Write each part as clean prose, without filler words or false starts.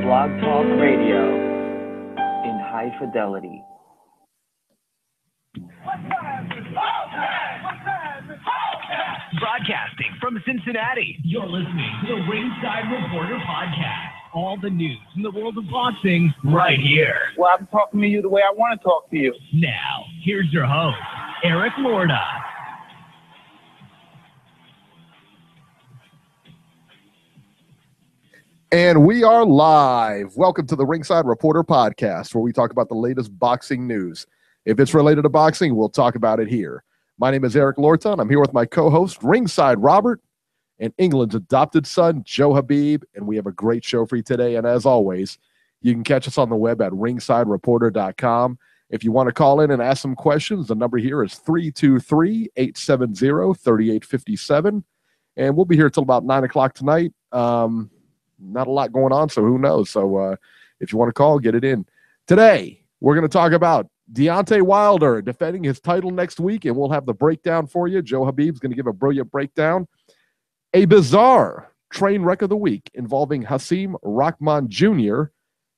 Blog Talk Radio in high fidelity. Broadcasting from Cincinnati, you're listening to the Ringside Reporter Podcast. All the news in the world of boxing right here. Well, I'm talking to you the way I want to talk to you. Now, here's your host, Eric Lorda. And we are live. Welcome to the Ringside Reporter Podcast, where we talk about the latest boxing news. If it's related to boxing, we'll talk about it here. My name is Eric Lorton. I'm here with my co-host, Ringside Robert, and England's adopted son, Joe Habib, and we have a great show for you today. And as always, you can catch us on the web at ringsidereporter.com. If you want to call in and ask some questions, the number here is 323-870-3857. And we'll be here till about 9 o'clock tonight. Not a lot going on, so who knows? So if you want to call, get it in. Today, we're going to talk about Deontay Wilder defending his title next week, and we'll have the breakdown for you. Joe Habib's going to give a brilliant breakdown. A bizarre train wreck of the week involving Hasim Rahman Jr.,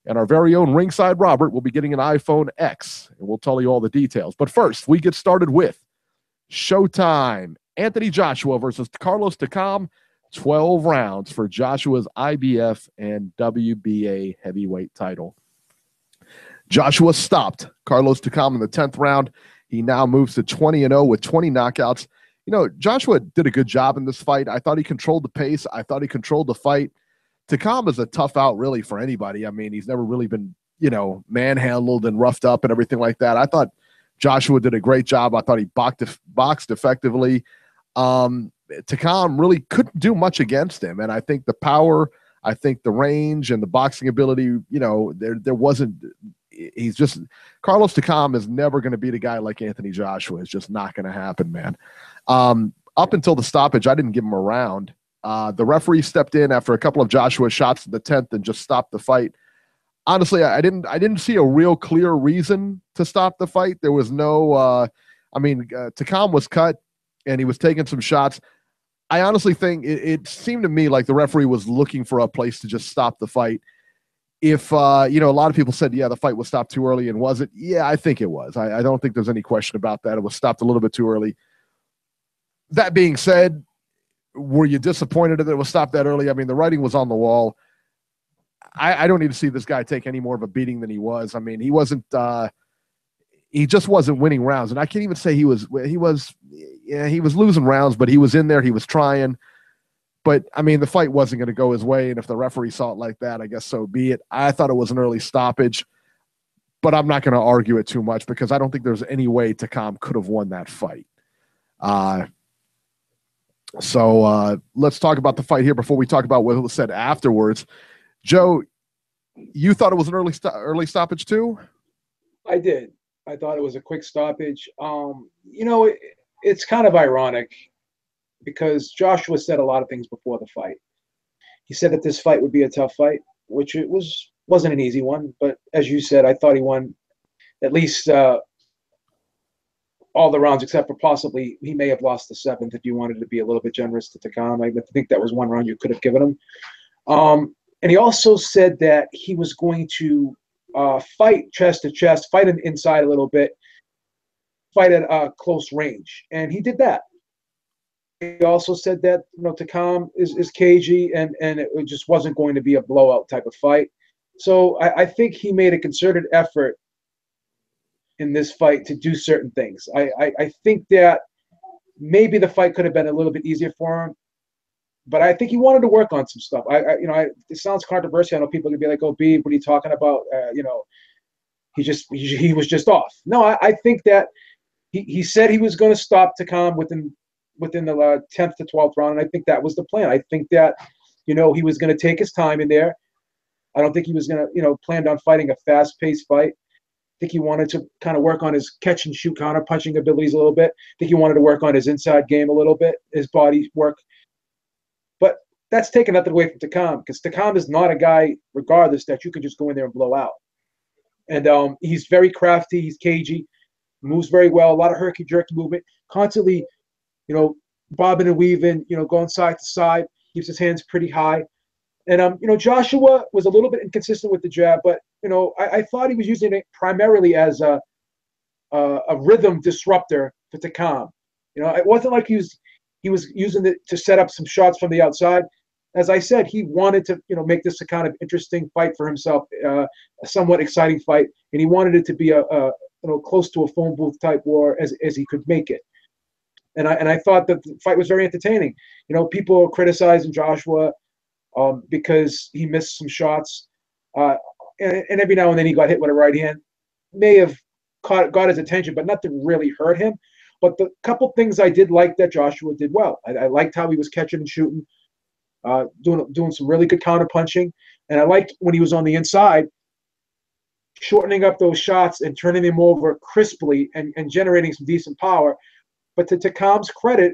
and our very own Ringside Robert will be getting an iPhone X, and we'll tell you all the details. But first, we get started with Showtime. Anthony Joshua versus Carlos Takam. 12 rounds for Joshua's IBF and WBA heavyweight title. Joshua stopped Carlos Takam in the 10th round. He now moves to 20-0 with 20 knockouts. You know, Joshua did a good job in this fight. I thought he controlled the pace. I thought he controlled the fight. Takam is a tough out, really, for anybody. I mean, he's never really been, manhandled and roughed up and everything like that. I thought Joshua did a great job. I thought he boxed effectively. Takam really couldn't do much against him. And I think the power, I think the range and the boxing ability, there wasn't, Carlos Takam is never going to beat a guy like Anthony Joshua. It's just not going to happen, man. Up until the stoppage, I didn't give him a round. The referee stepped in after a couple of Joshua shots in the 10th and just stopped the fight. Honestly, I didn't see a real clear reason to stop the fight. There was no, Takam was cut and he was taking some shots. I honestly think it seemed to me like the referee was looking for a place to just stop the fight. If, a lot of people said, yeah, the fight was stopped too early, and was it? Yeah, I think it was. I don't think there's any question about that. It was stopped a little bit too early. That being said, were you disappointed that it was stopped that early? I mean, the writing was on the wall. I don't need to see this guy take any more of a beating than he was. I mean, he just wasn't winning rounds. And I can't even say he was losing rounds, but he was in there. He was trying. But, I mean, the fight wasn't going to go his way. And if the referee saw it like that, I guess so be it. I thought it was an early stoppage. But I'm not going to argue it too much because I don't think there's any way Takam could have won that fight. So let's talk about the fight here before we talk about what was said afterwards. Joe, you thought it was an early stoppage too? I did. I thought it was a quick stoppage. It's kind of ironic because Joshua said a lot of things before the fight. He said that this fight would be a tough fight, which it wasn't an easy one. But as you said, I thought he won at least all the rounds except for possibly he may have lost the 7th if you wanted to be a little bit generous to Takam. I think that was one round you could have given him. And he also said that he was going to fight chest to chest, fight him inside a little bit, fight at close range, and he did that. He also said that Takam is cagey, and it just wasn't going to be a blowout type of fight. So I think he made a concerted effort in this fight to do certain things. I think that maybe the fight could have been a little bit easier for him, but I think he wanted to work on some stuff. It sounds controversial. I know people can be like, "Oh, Beeb, what are you talking about?" He was just off. No, I think that he said he was going to stop Takam within the 10th to 12th round, and I think that was the plan. I think that he was going to take his time in there. I don't think he was going to planned on fighting a fast-paced fight. I think he wanted to kind of work on his catch and shoot counter punching abilities a little bit. I think he wanted to work on his inside game a little bit, his body work. But that's taking nothing away from Takam, because Takam is not a guy, regardless, that you can just go in there and blow out. And he's very crafty. He's cagey, moves very well. A lot of herky-jerky movement, constantly, bobbing and weaving, going side to side. Keeps his hands pretty high. And Joshua was a little bit inconsistent with the jab, but I thought he was using it primarily as a rhythm disruptor for Takam. It wasn't like he was using it to set up some shots from the outside. As I said, he wanted to make this a kind of interesting fight for himself, a somewhat exciting fight, and he wanted it to be a close to a phone booth type war as he could make it. And I thought that the fight was very entertaining. People are criticizing Joshua because he missed some shots, and every now and then he got hit with a right hand. May have got his attention, but nothing really hurt him. But the couple things I did like that Joshua did well. I liked how he was catching and shooting, doing some really good counter punching, and I liked when he was on the inside, shortening up those shots and turning them over crisply and generating some decent power. But to Takam's credit,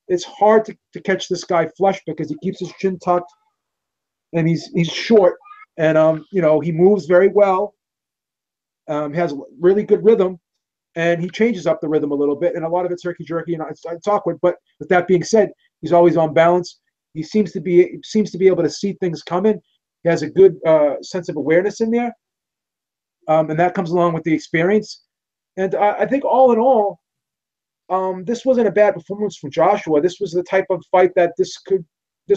it's hard to catch this guy flush because he keeps his chin tucked and he's short, and he moves very well, has really good rhythm, and he changes up the rhythm a little bit, and a lot of it's herky-jerky, and it's awkward. But with that being said, he's always on balance. He seems to be able to see things coming. He has a good sense of awareness in there, and that comes along with the experience. And I think all in all, this wasn't a bad performance from Joshua. This was the type of fight that this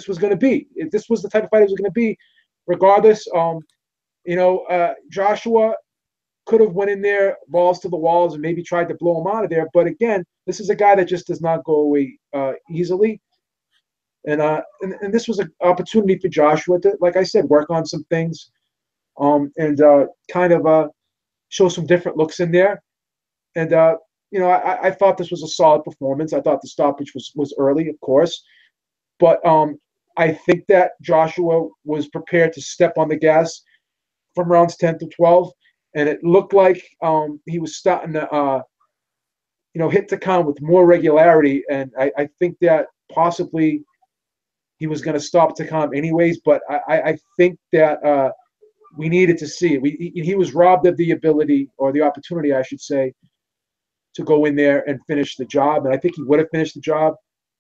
was going to be. This was the type of fight it was going to be, regardless. Joshua could have went in there balls to the walls and maybe tried to blow him out of there. But again, this is a guy that just does not go away easily. And this was an opportunity for Joshua to, like I said, work on some things, and kind of show some different looks in there. And I thought this was a solid performance. I thought the stoppage was early, of course, but I think that Joshua was prepared to step on the gas from rounds 10 to 12, and it looked like he was starting to hit Takam with more regularity, and I think that possibly he was going to stop Takam anyways, but I think that we needed to see it. He was robbed of the ability, or the opportunity, I should say, to go in there and finish the job. And I think he would have finished the job,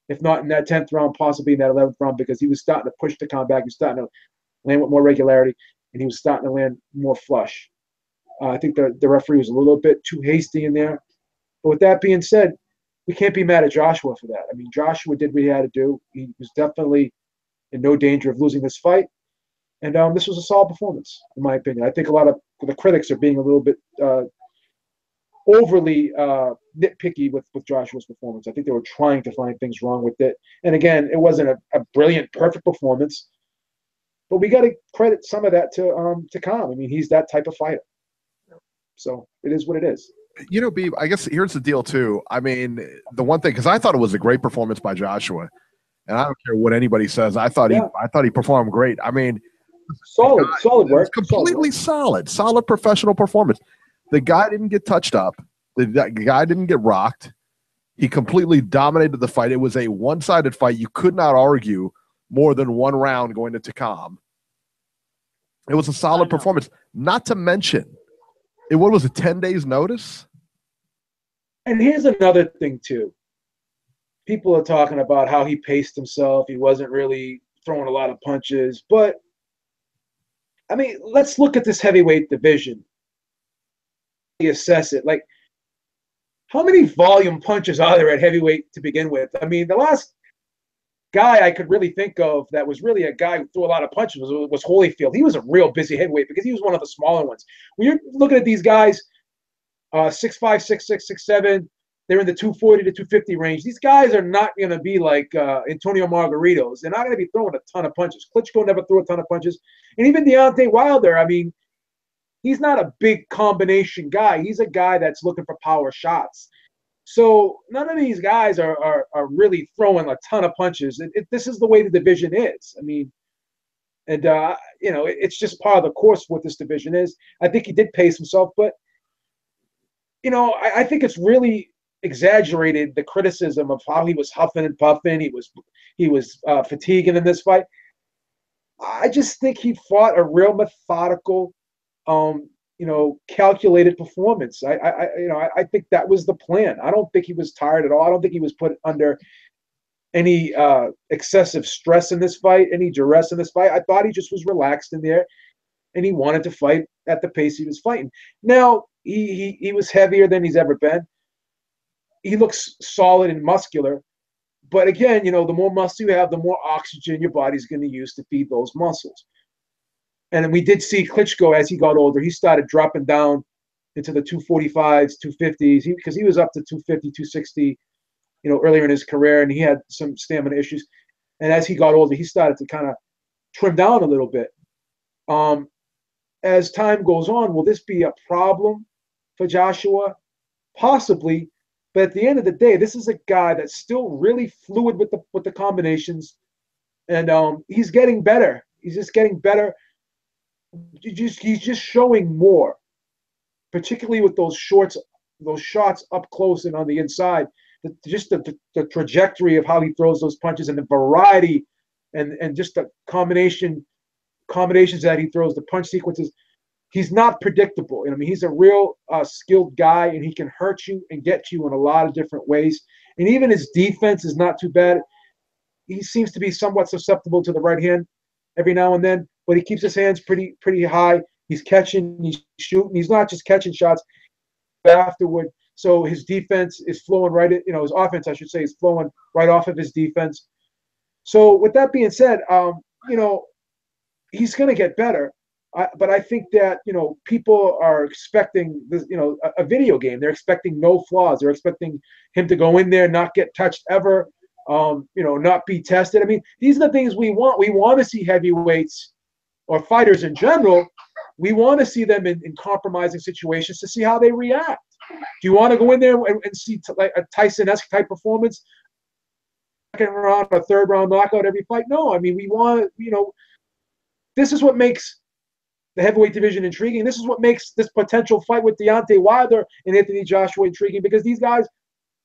if not in that 10th round, possibly in that 11th round, because he was starting to push Takam back. He was starting to land with more regularity, and he was starting to land more flush. I think the referee was a little bit too hasty in there. But with that being said, we can't be mad at Joshua for that. I mean, Joshua did what he had to do. He was definitely in no danger of losing this fight. And this was a solid performance, in my opinion. I think a lot of the critics are being a little bit overly nitpicky with Joshua's performance. I think they were trying to find things wrong with it. And again, it wasn't a brilliant, perfect performance. But we got to credit some of that to Takam. I mean, he's that type of fighter. So it is what it is. Beeb, I guess here's the deal, too. I mean, the one thing, because I thought it was a great performance by Joshua, and I don't care what anybody says. I thought he performed great. I mean, solid work. Completely solid professional performance. The guy didn't get touched up. The guy didn't get rocked. He completely dominated the fight. It was a one-sided fight. You could not argue more than one round going to Takam. It was a solid performance. Not to mention, what was it, 10 days notice? And here's another thing, too. People are talking about how he paced himself. He wasn't really throwing a lot of punches. But, I mean, let's look at this heavyweight division. Assess it. Like, how many volume punches are there at heavyweight to begin with? I mean, the last guy I could really think of that was really a guy who threw a lot of punches was Holyfield. He was a real busy heavyweight because he was one of the smaller ones. When you're looking at these guys, 6'5", 6'6", 6'7", they're in the 240 to 250 range. These guys are not going to be like Antonio Margaritos. They're not going to be throwing a ton of punches. Klitschko never threw a ton of punches. And even Deontay Wilder, I mean, he's not a big combination guy. He's a guy that's looking for power shots. So none of these guys are really throwing a ton of punches. This is the way the division is. I mean, and, it's just part of the course of what this division is. I think he did pace himself, but, I think it's really exaggerated, the criticism of how he was huffing and puffing. He was fatiguing in this fight. I just think he fought a real methodical, calculated performance. I think that was the plan. I don't think he was tired at all. I don't think he was put under any excessive stress in this fight, any duress in this fight. I thought he just was relaxed in there, and he wanted to fight at the pace he was fighting. Now, he was heavier than he's ever been. He looks solid and muscular. But again, the more muscle you have, the more oxygen your body's going to use to feed those muscles. And we did see Klitschko as he got older. He started dropping down into the 245s, 250s, because he was up to 250, 260, earlier in his career, and he had some stamina issues. And as he got older, he started to kind of trim down a little bit. As time goes on, will this be a problem for Joshua? Possibly. But at the end of the day, this is a guy that's still really fluid with the combinations, and he's getting better. He's just getting better. He's just showing more, particularly with those shots up close and on the inside. The trajectory of how he throws those punches and the variety and just the combinations that he throws, the punch sequences. He's not predictable. He's a real skilled guy, and he can hurt you and get you in a lot of different ways. And even his defense is not too bad. He seems to be somewhat susceptible to the right hand every now and then, but he keeps his hands pretty high. He's catching, he's shooting. He's not just catching shots afterward. So his defense is flowing right. His offense, I should say, is flowing right off of his defense. So with that being said, he's going to get better. But I think that, people are expecting this, a video game. They're expecting no flaws. They're expecting him to go in there, not get touched ever, not be tested. These are the things we want. We want to see heavyweights or fighters in general. We want to see them in compromising situations to see how they react. Do you want to go in there and see like a Tyson-esque type performance, second round or third round knockout every fight? No, we want, this is what makes the heavyweight division intriguing. This is what makes this potential fight with Deontay Wilder and Anthony Joshua intriguing, because these guys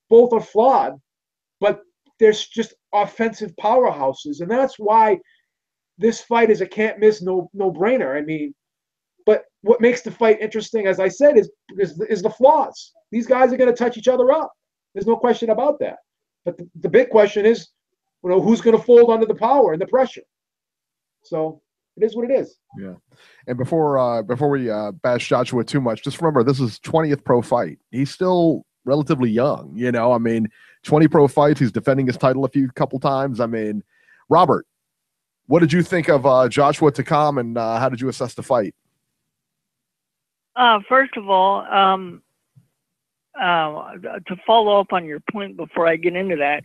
both are flawed, but they're just offensive powerhouses. And that's why this fight is a can't miss, no-brainer. But what makes the fight interesting, as I said, is the flaws. These guys are going to touch each other up. There's no question about that. But the big question is, who's going to fold under the power and the pressure? So it is what it is. Yeah. And before we bash Joshua too much, just remember, this is 20th pro fight. He's still relatively young, 20 pro fights. He's defending his title a couple times. Robert, what did you think of Joshua Takam, and how did you assess the fight? First of all, to follow up on your point before I get into that,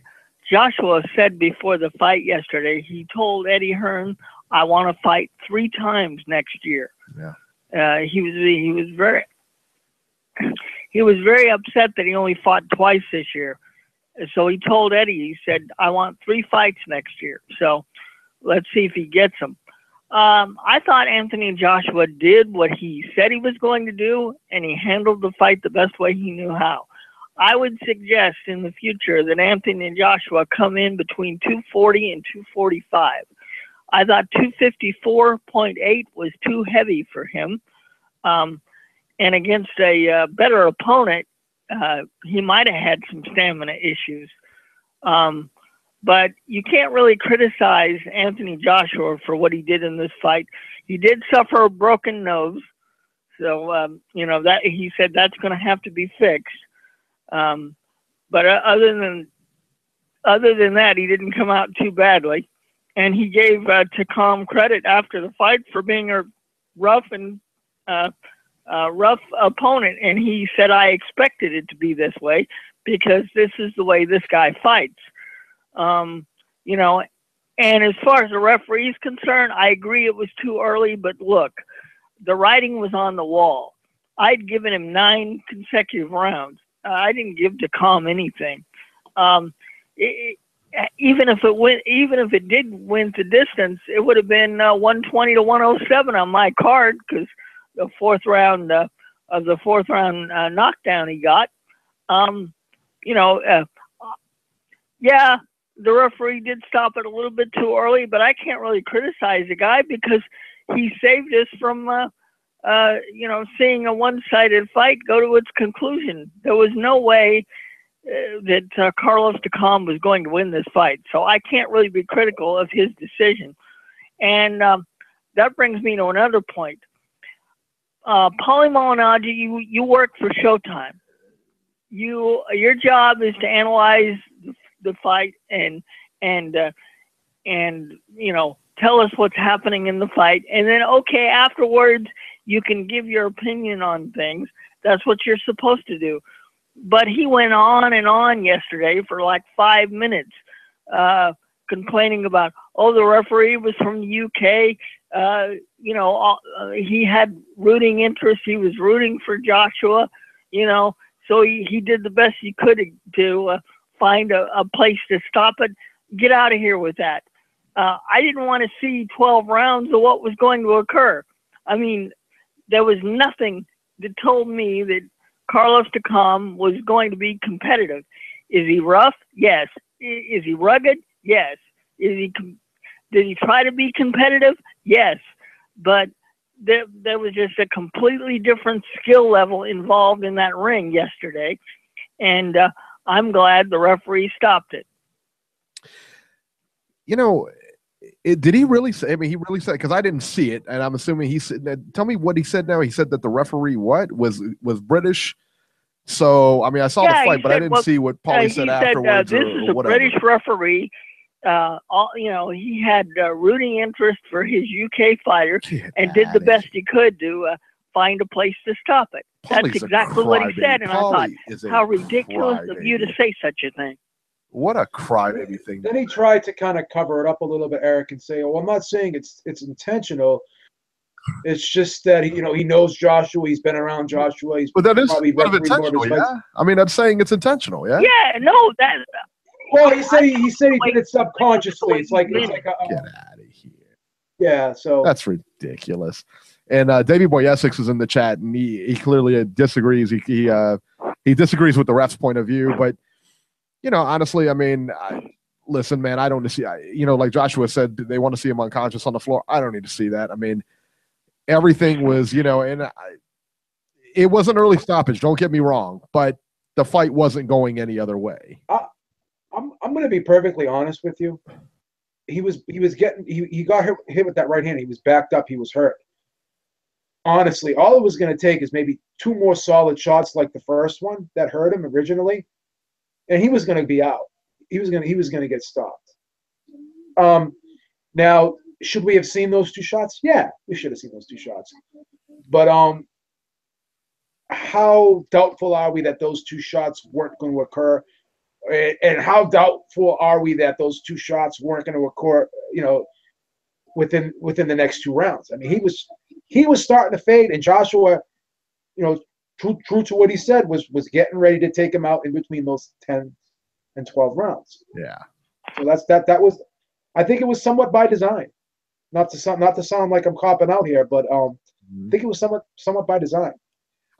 Joshua said before the fight yesterday, he told Eddie Hearn, I want to fight 3 times next year. Yeah. He was very upset that he only fought twice this year. So he told Eddie, he said, I want 3 fights next year. So let's see if he gets them. I thought Anthony Joshua did what he said he was going to do, and he handled the fight the best way he knew how. I would suggest in the future that Anthony Joshua come in between 240 and 245. I thought 254.8 was too heavy for him. And against a better opponent, he might have had some stamina issues. But you can't really criticize Anthony Joshua for what he did in this fight. He did suffer a broken nose. So, that he said that's going to have to be fixed. But other than that, he didn't come out too badly. And he gave Takam credit after the fight for being a rough opponent. And he said, I expected it to be this way because this is the way this guy fights. And as far as the referee is concerned, I agree it was too early, but look, the writing was on the wall. I'd given him 9 consecutive rounds. I didn't give Takam anything. Even if it did win the distance, it would have been 120 to 107 on my card, because the fourth round knockdown he got. Yeah, the referee did stop it a little bit too early, but I can't really criticize the guy because he saved us from, seeing a one-sided fight go to its conclusion. There was no way that Carlos Takam was going to win this fight. So I can't really be critical of his decision. And that brings me to another point. Paulie Malignaggi, you work for Showtime. Your job is to analyze the fight and tell us what's happening in the fight, and then afterwards you can give your opinion on things. That's what you're supposed to do. But he went on and on yesterday for like 5 minutes, complaining about, the referee was from the UK. He had rooting interest. He was rooting for Joshua, so he did the best he could to find a place to stop it. Get out of here with that. I didn't want to see 12 rounds of what was going to occur. I mean, there was nothing that told me that Carlos Takam was going to be competitive. Is he rough? Yes. Is he rugged? Yes. Did he try to be competitive? Yes. But there was just a completely different skill level involved in that ring yesterday. And I'm glad the referee stopped it. Did he really say? I mean, he really said, because I didn't see it, and I'm assuming he said. Tell me what he said. Now he said that the referee was British. So I mean, I saw the fight, but I didn't see what Paulie said afterwards. This is a British referee. He had rooting interest for his UK fighter and did the best he could to find a place to stop it. Paulie's That's exactly what he said, and Paulie I thought, how ridiculous of you to say such a thing. What a crybaby thing. Then he tried to kind of cover it up a little bit, Eric, and say, I'm not saying it's intentional. It's just that he knows Joshua. He's been around Joshua. But that is intentional, yeah. I mean, that's saying it's intentional, yeah. Yeah, no, that. Well, he said he did it subconsciously. It's like get out of here. Yeah, so that's ridiculous. And Davey Boy Essex is in the chat, and he clearly disagrees. He disagrees with the ref's point of view, but honestly, I mean, listen, man, I don't see. Like Joshua said, they want to see him unconscious on the floor. I don't need to see that. I mean, everything was, and it was an early stoppage. Don't get me wrong, but the fight wasn't going any other way. I'm going to be perfectly honest with you. He got hit with that right hand. He was backed up. He was hurt. Honestly, all it was going to take is maybe 2 more solid shots like the first one that hurt him originally, and he was going to be out. He was going to get stopped. Now, should we have seen those 2 shots? Yeah, we should have seen those 2 shots. But how doubtful are we that those 2 shots weren't going to occur? And how doubtful are we that those 2 shots weren't going to occur, within the next 2 rounds? I mean, he was starting to fade, and Joshua, true to what he said, was getting ready to take him out in between those 10 and 12 rounds. Yeah. So that was, I think it was somewhat by design. Not to sound like I'm copping out here, but I think it was somewhat by design.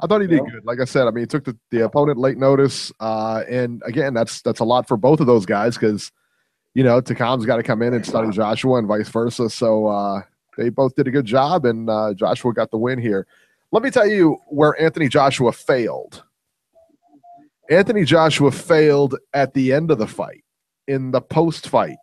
I thought he did good. Like I said, I mean, he took the opponent late notice, and again, that's a lot for both of those guys because, Takam's got to come in and study Joshua and vice versa. So they both did a good job, and Joshua got the win here. Let me tell you where Anthony Joshua failed. Anthony Joshua failed at the end of the fight, in the post-fight,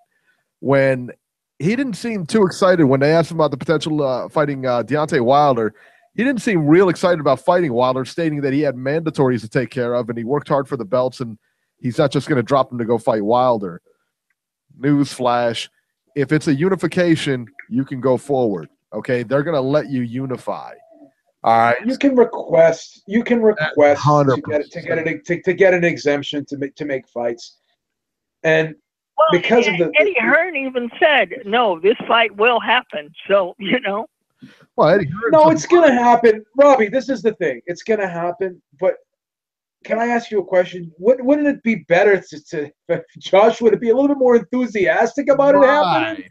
when he didn't seem too excited when they asked him about the potential fighting Deontay Wilder. He didn't seem real excited about fighting Wilder, stating that he had mandatories to take care of and he worked hard for the belts and he's not just going to drop him to go fight Wilder. Newsflash, if it's a unification, you can go forward. Okay, they're going to let you unify. All right. You can request to get an exemption to make fights. And because of the Eddie Hearn even said, no, this fight will happen. So, Well, Eddie Hearn, no, it's going to happen. Robbie, this is the thing. It's going to happen. But can I ask you a question? Wouldn't it be better for Joshua to be a little bit more enthusiastic about it happening?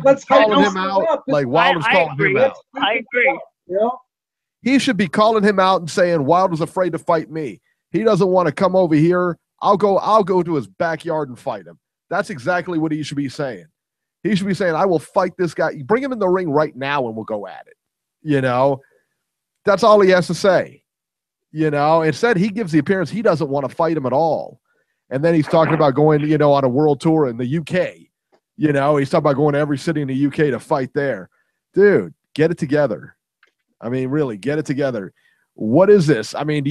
Let's calling him out. Like Wilder's calling him out. I agree. He should be calling him out and saying Wilder's afraid to fight me. He doesn't want to come over here. I'll go to his backyard and fight him. That's exactly what he should be saying. He should be saying, I will fight this guy. You bring him in the ring right now and we'll go at it. That's all he has to say. Instead he gives the appearance he doesn't want to fight him at all. And then he's talking about going, on a world tour in the UK. He's talking about going to every city in the UK to fight there. Dude, get it together. I mean, really, get it together. What is this? I mean,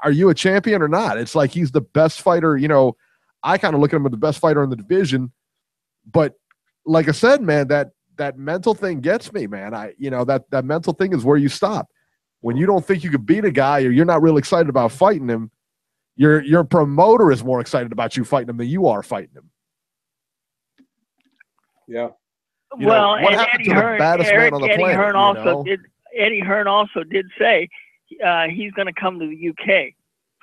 are you a champion or not? It's like he's the best fighter. I kind of look at him as the best fighter in the division. But like I said, man, that mental thing gets me, man. That mental thing is where you stop. When you don't think you could beat a guy or you're not really excited about fighting him, your promoter is more excited about you fighting him than you are fighting him. Yeah. Well, what happened to the baddest man on the planet? Eddie Hearn also did say he's going to come to the UK.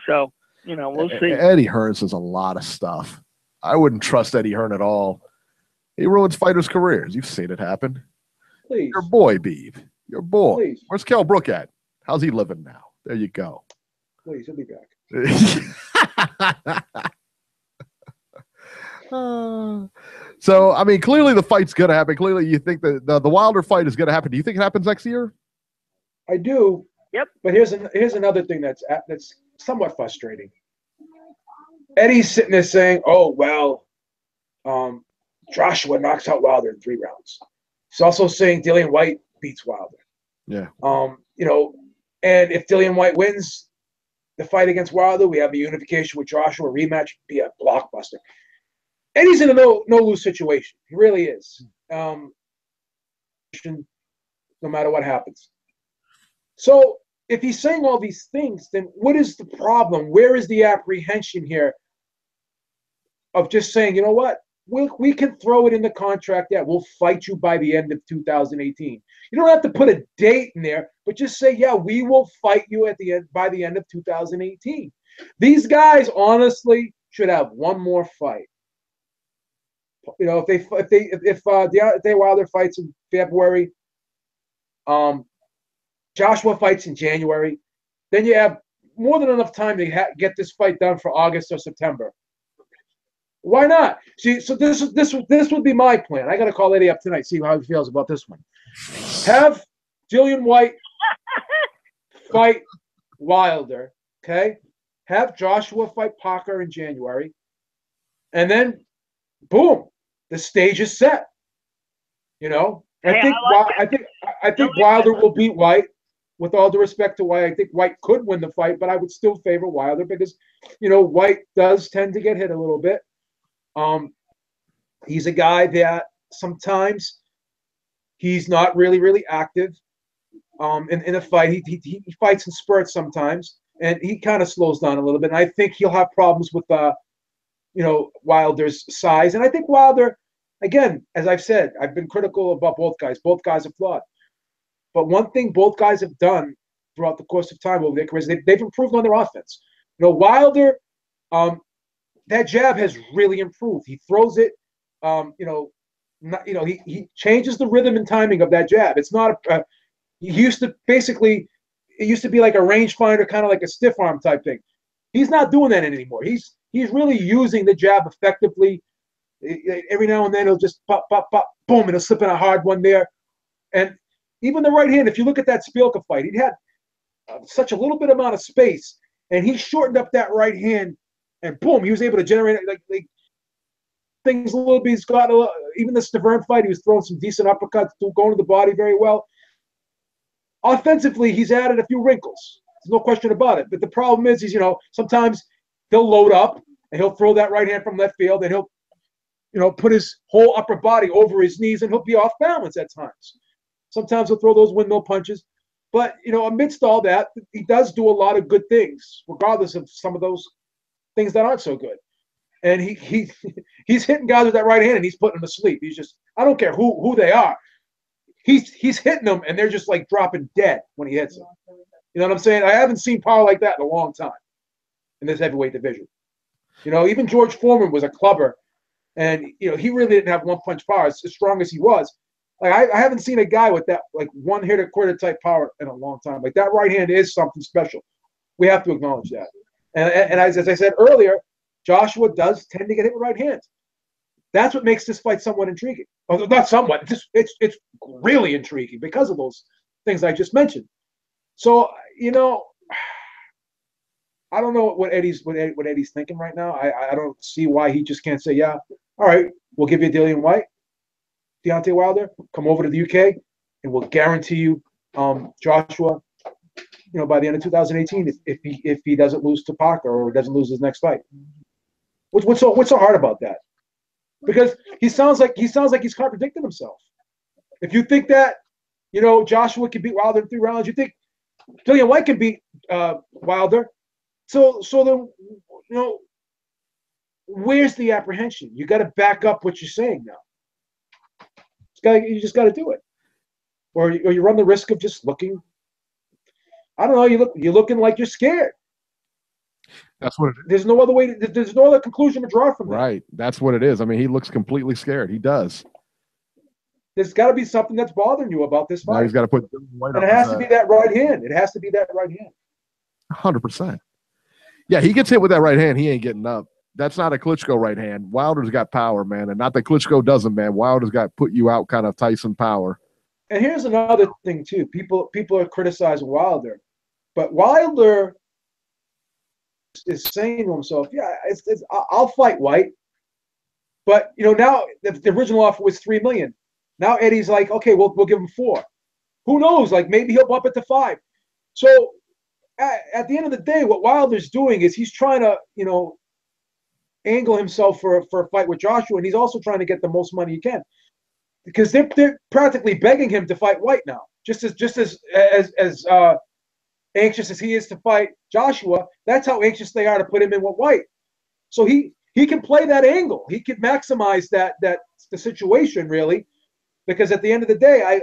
So, we'll see. Eddie Hearn says a lot of stuff. I wouldn't trust Eddie Hearn at all. He ruins fighters' careers. You've seen it happen. Please. Your boy, Beeb. Your boy. Please. Where's Kell Brook at? How's he living now? There you go. Please, he'll be back. So, I mean, clearly the fight's going to happen. Clearly you think that the Wilder fight is going to happen. Do you think it happens next year? I do. Yep. But here's another thing that's somewhat frustrating. Eddie's sitting there saying, "Oh well, Joshua knocks out Wilder in 3 rounds." He's also saying Dillian White beats Wilder. Yeah. And if Dillian White wins the fight against Wilder, we have a unification with Joshua, rematch, be a blockbuster. Eddie's in a no-lose situation. He really is. No matter what happens. So if he's saying all these things, then what is the problem? Where is the apprehension here of just saying, you know what? We can throw it in the contract that we'll fight you by the end of 2018. You don't have to put a date in there, but just say, yeah, we will fight you by the end of 2018. These guys honestly should have one more fight. If Wilder fights in February, Joshua fights in January, then you have more than enough time to get this fight done for August or September. Why not? See, so this would be my plan. I got to call Eddie up tonight, see how he feels about this one. Have Dillian White fight Wilder, okay? Have Joshua fight Parker in January, and then boom, the stage is set. I think Wilder will beat White. With all due respect to White, I think White could win the fight, but I would still favor Wilder because, White does tend to get hit a little bit. He's a guy that sometimes he's not really, really active in a fight. He fights in spurts sometimes, and he kind of slows down a little bit. And I think he'll have problems with, Wilder's size. And I think Wilder, again, as I've said, I've been critical about both guys. Both guys are flawed. But one thing both guys have done throughout the course of time over their careers, they've improved on their offense. Wilder, that jab has really improved. He throws it, he changes the rhythm and timing of that jab. It's not it used to be like a rangefinder, kind of like a stiff arm type thing. He's not doing that anymore. He's really using the jab effectively. Every now and then he'll just pop, pop, pop, boom, and he'll slip in a hard one there. And even the right hand, if you look at that Spielka fight, he had such a little bit amount of space, and he shortened up that right hand, and boom, he was able to generate like things a little bit. He's got even the Stiverne fight, he was throwing some decent uppercuts, going to the body very well. Offensively, he's added a few wrinkles. There's no question about it. But the problem is, sometimes he'll load up and he'll throw that right hand from left field, and he'll put his whole upper body over his knees, and he'll be off balance at times. Sometimes he'll throw those windmill punches. But, amidst all that, he does do a lot of good things, regardless of some of those things that aren't so good. And he's hitting guys with that right hand, and he's putting them to sleep. He's just, I don't care who they are. He's hitting them, and they're just like dropping dead when he hits them. You know what I'm saying? I haven't seen power like that in a long time in this heavyweight division. Even George Foreman was a clubber, and, he really didn't have one-punch power as strong as he was. Like, I haven't seen a guy with that, like, one-hitter, quitter-type power in a long time. Like, that right hand is something special. We have to acknowledge that. And as I said earlier, Joshua does tend to get hit with right hands. That's what makes this fight somewhat intriguing. Well, not somewhat. It's really intriguing because of those things I just mentioned. So, I don't know what Eddie's thinking right now. I don't see why he just can't say, yeah, all right, we'll give you Dillian White, Deontay Wilder, come over to the UK, and we'll guarantee you Joshua, by the end of 2018, if he doesn't lose to Parker or doesn't lose his next fight. What's so hard about that? Because he sounds like he's contradicting himself. If you think that, Joshua can beat Wilder in 3 rounds, you think Dillian White can beat Wilder. So then, where's the apprehension? You got to back up what you're saying now. You just got to do it, or you run the risk of just looking. I don't know. You're looking like you're scared. That's what it is. There's no other way. There's no other conclusion to draw from that. Right. That's what it is. I mean, he looks completely scared. He does. There's got to be something that's bothering you about this fight. Now he's got to put and it has to be that right hand. It has to be that right hand. 100%. Yeah, he gets hit with that right hand. He ain't getting up. That's not a Klitschko right hand. Wilder's got power, man. And not that Klitschko doesn't, man. Wilder's got put you out kind of Tyson power. And here's another thing, too. People are criticizing Wilder. But Wilder is saying to himself, yeah, I'll fight White. But, now the original offer was $3 million. Now Eddie's like, okay, we'll give him 4. Who knows? Like, maybe he'll bump it to 5. So at the end of the day, what Wilder's doing is he's trying to, angle himself for a fight with Joshua, and he's also trying to get the most money he can, because they're practically begging him to fight White now. Just as anxious as he is to fight Joshua, that's how anxious they are to put him in with White. So he can play that angle. He can maximize the situation, really, because at the end of the day,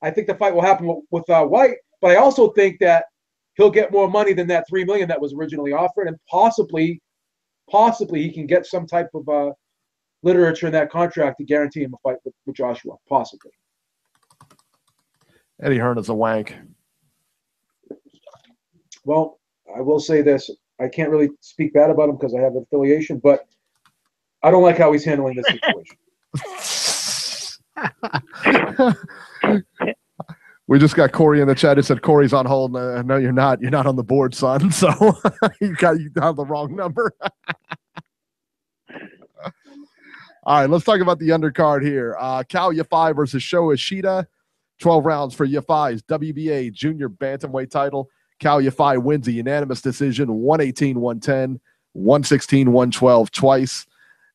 I think the fight will happen with White, but I also think that he'll get more money than that $3 million that was originally offered, and possibly he can get some type of literature in that contract to guarantee him a fight with Joshua. Possibly. Eddie Hearn is a wank. Well, I will say this. I can't really speak bad about him because I have an affiliation, but I don't like how he's handling this situation. We just got Corey in the chat. It said Corey's on hold. No, you're not. You're not on the board, son. So you have the wrong number. All right, let's talk about the undercard here. Cal Yafai versus Sho Ishida. 12 rounds for Yafai's WBA junior bantamweight title. Cal Yafai wins a unanimous decision, 118-110, 116-112 twice.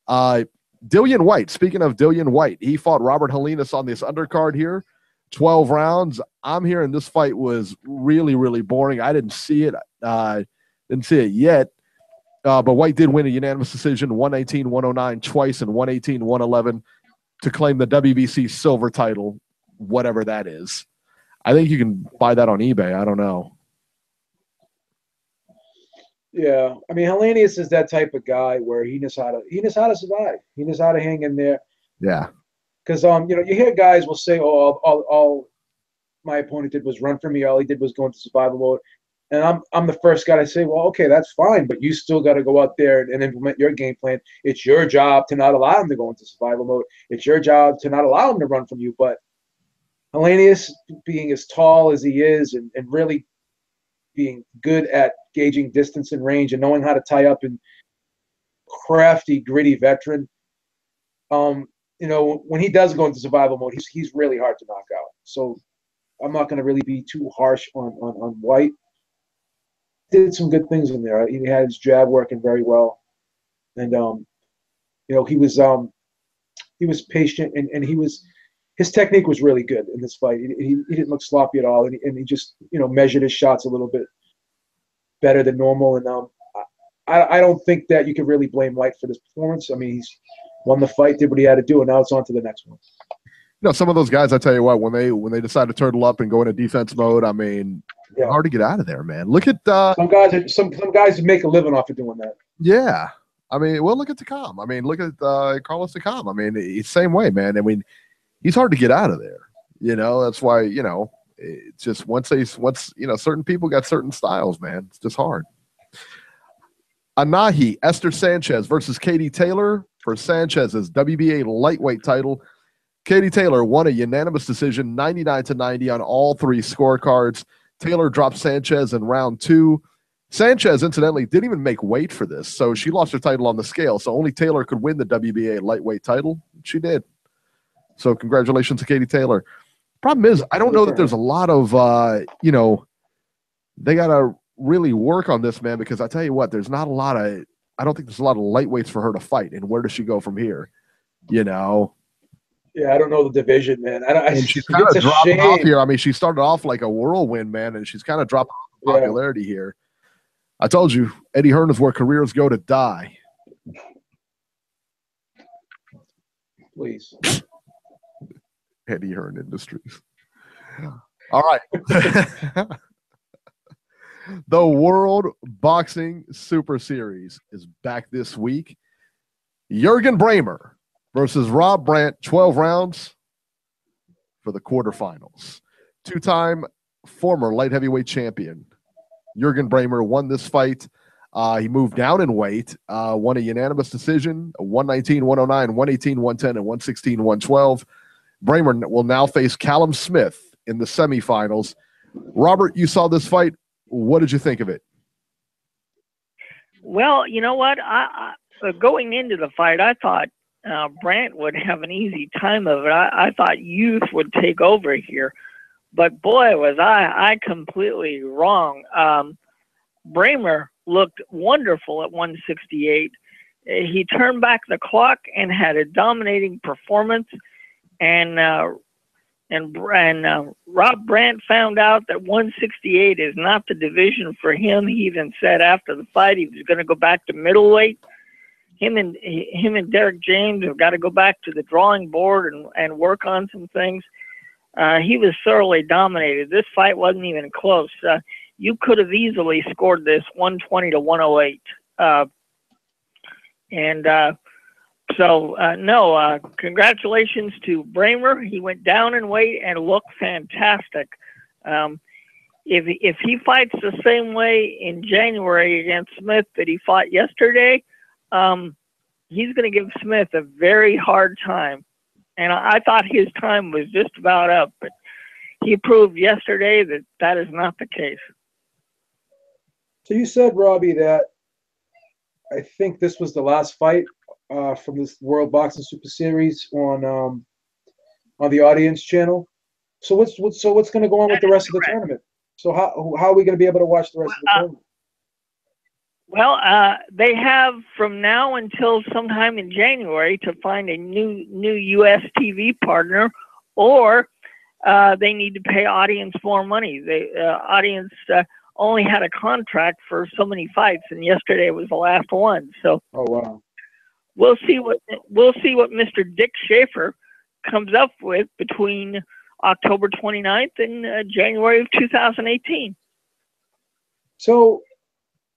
Dillian White, speaking of Dillian White, he fought Robert Halinas on this undercard here. 12 rounds. I'm hearing this fight was really, really boring. I didn't see it. Didn't see it yet. But White did win a unanimous decision, 118-109 twice and 118-111 to claim the WBC silver title, whatever that is. I think you can buy that on eBay. I don't know. Yeah, I mean, Hellenius is that type of guy where he knows how to survive. He knows how to hang in there. Yeah. Because you hear guys will say, "Oh, all my opponent did was run from me. All he did was go into survival mode." And I'm the first guy to say, "Well, okay, that's fine, but you still got to go out there and implement your game plan. It's your job to not allow him to go into survival mode. It's your job to not allow him to run from you." But Hellenius, being as tall as he is, and really being good at gauging distance and range and knowing how to tie up, and crafty, gritty veteran. When he does go into survival mode, he's really hard to knock out. So I'm not going to really be too harsh on White. Did some good things in there. He had his jab working very well, and he was patient, and his technique was really good in this fight. He didn't look sloppy at all, and he just measured his shots a little bit better than normal. And I don't think that you can really blame White for this performance. I mean, he's won the fight, did what he had to do, and now it's on to the next one. Some of those guys, I tell you what, when they decide to turtle up and go into defense mode, I mean, yeah, hard to get out of there, man. Look at some guys make a living off of doing that. Yeah, I mean, well, look at Takam. I mean, look at Carlos Takam. I mean, he's the same way, man. I mean, he's hard to get out of there. That's why it's just once certain people got certain styles, man. It's just hard. Anahi Esther Sanchez versus Katie Taylor for Sanchez's WBA lightweight title. Katie Taylor won a unanimous decision, 99-90 on all 3 scorecards. Taylor dropped Sanchez in round 2. Sanchez, incidentally, didn't even make weight for this, so she lost her title on the scale. So only Taylor could win the WBA lightweight title. She did. So congratulations to Katie Taylor. Problem is, I don't know that there's a lot of, they got to really work on this, man, because I tell you what, there's not a lot of, I don't think there's a lot of lightweights for her to fight. And where does she go from here? You know? Yeah, I don't know the division, man. And she's kind of dropping off here. I mean, she started off like a whirlwind, man, and she's kind of dropping off popularity here. I told you, Eddie Hearn is where careers go to die. Please. Eddie Hearn Industries. All right. The World Boxing Super Series is back this week. Jürgen Bremer versus Rob Brandt, 12 rounds for the quarterfinals. Two-time former light heavyweight champion Jürgen Bremer won this fight. He moved down in weight, won a unanimous decision, 119, 109, 118, 110, and 116, 112. Bremer will now face Callum Smith in the semifinals. Robert, you saw this fight. What did you think of it? Well, you know what? I going into the fight, I thought Brandt would have an easy time of it. I thought youth would take over here. But boy, was I completely wrong. Bremer looked wonderful at 168. He turned back the clock and had a dominating performance. And Rob Brandt found out that 168 is not the division for him. He even said after the fight he was going to go back to middleweight. Him and Derek James have got to go back to the drawing board and work on some things. He was thoroughly dominated. This fight wasn't even close. You could have easily scored this 120 to 108. Congratulations to Bremer. He went down in weight and looked fantastic. If he fights the same way in January against Smith that he fought yesterday, he's going to give Smith a very hard time. And I thought his time was just about up, but he proved yesterday that that is not the case. So you said, Robbie, that I think this was the last fight from this World Boxing Super Series on the Audience channel. So what's going to go on with the rest of the tournament? So how are we going to be able to watch the rest of the tournament? Well, they have from now until sometime in January to find a new U.S. TV partner, or they need to pay Audience more money. Audience only had a contract for so many fights, and yesterday was the last one. So, oh wow, we'll see what Mr. Dick Schaefer comes up with between October 29th and January of 2018. So,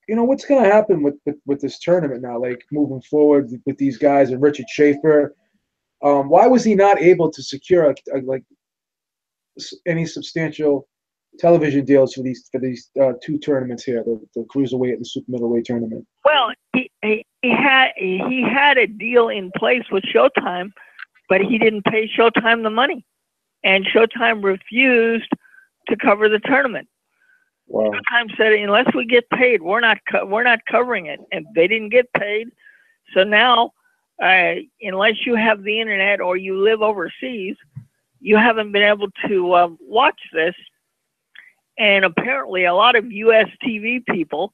what's going to happen with this tournament now, like moving forward with these guys and Richard Schaefer? Why was he not able to secure any substantial television deals for these two tournaments here, the cruiserweight and the super middleweight tournament? Well, he had a deal in place with Showtime, but he didn't pay Showtime the money, and Showtime refused to cover the tournament. Wow. Showtime said, unless we get paid, we're not covering it, and they didn't get paid. So now, unless you have the internet or you live overseas, you haven't been able to watch this. And apparently, a lot of U.S. TV people,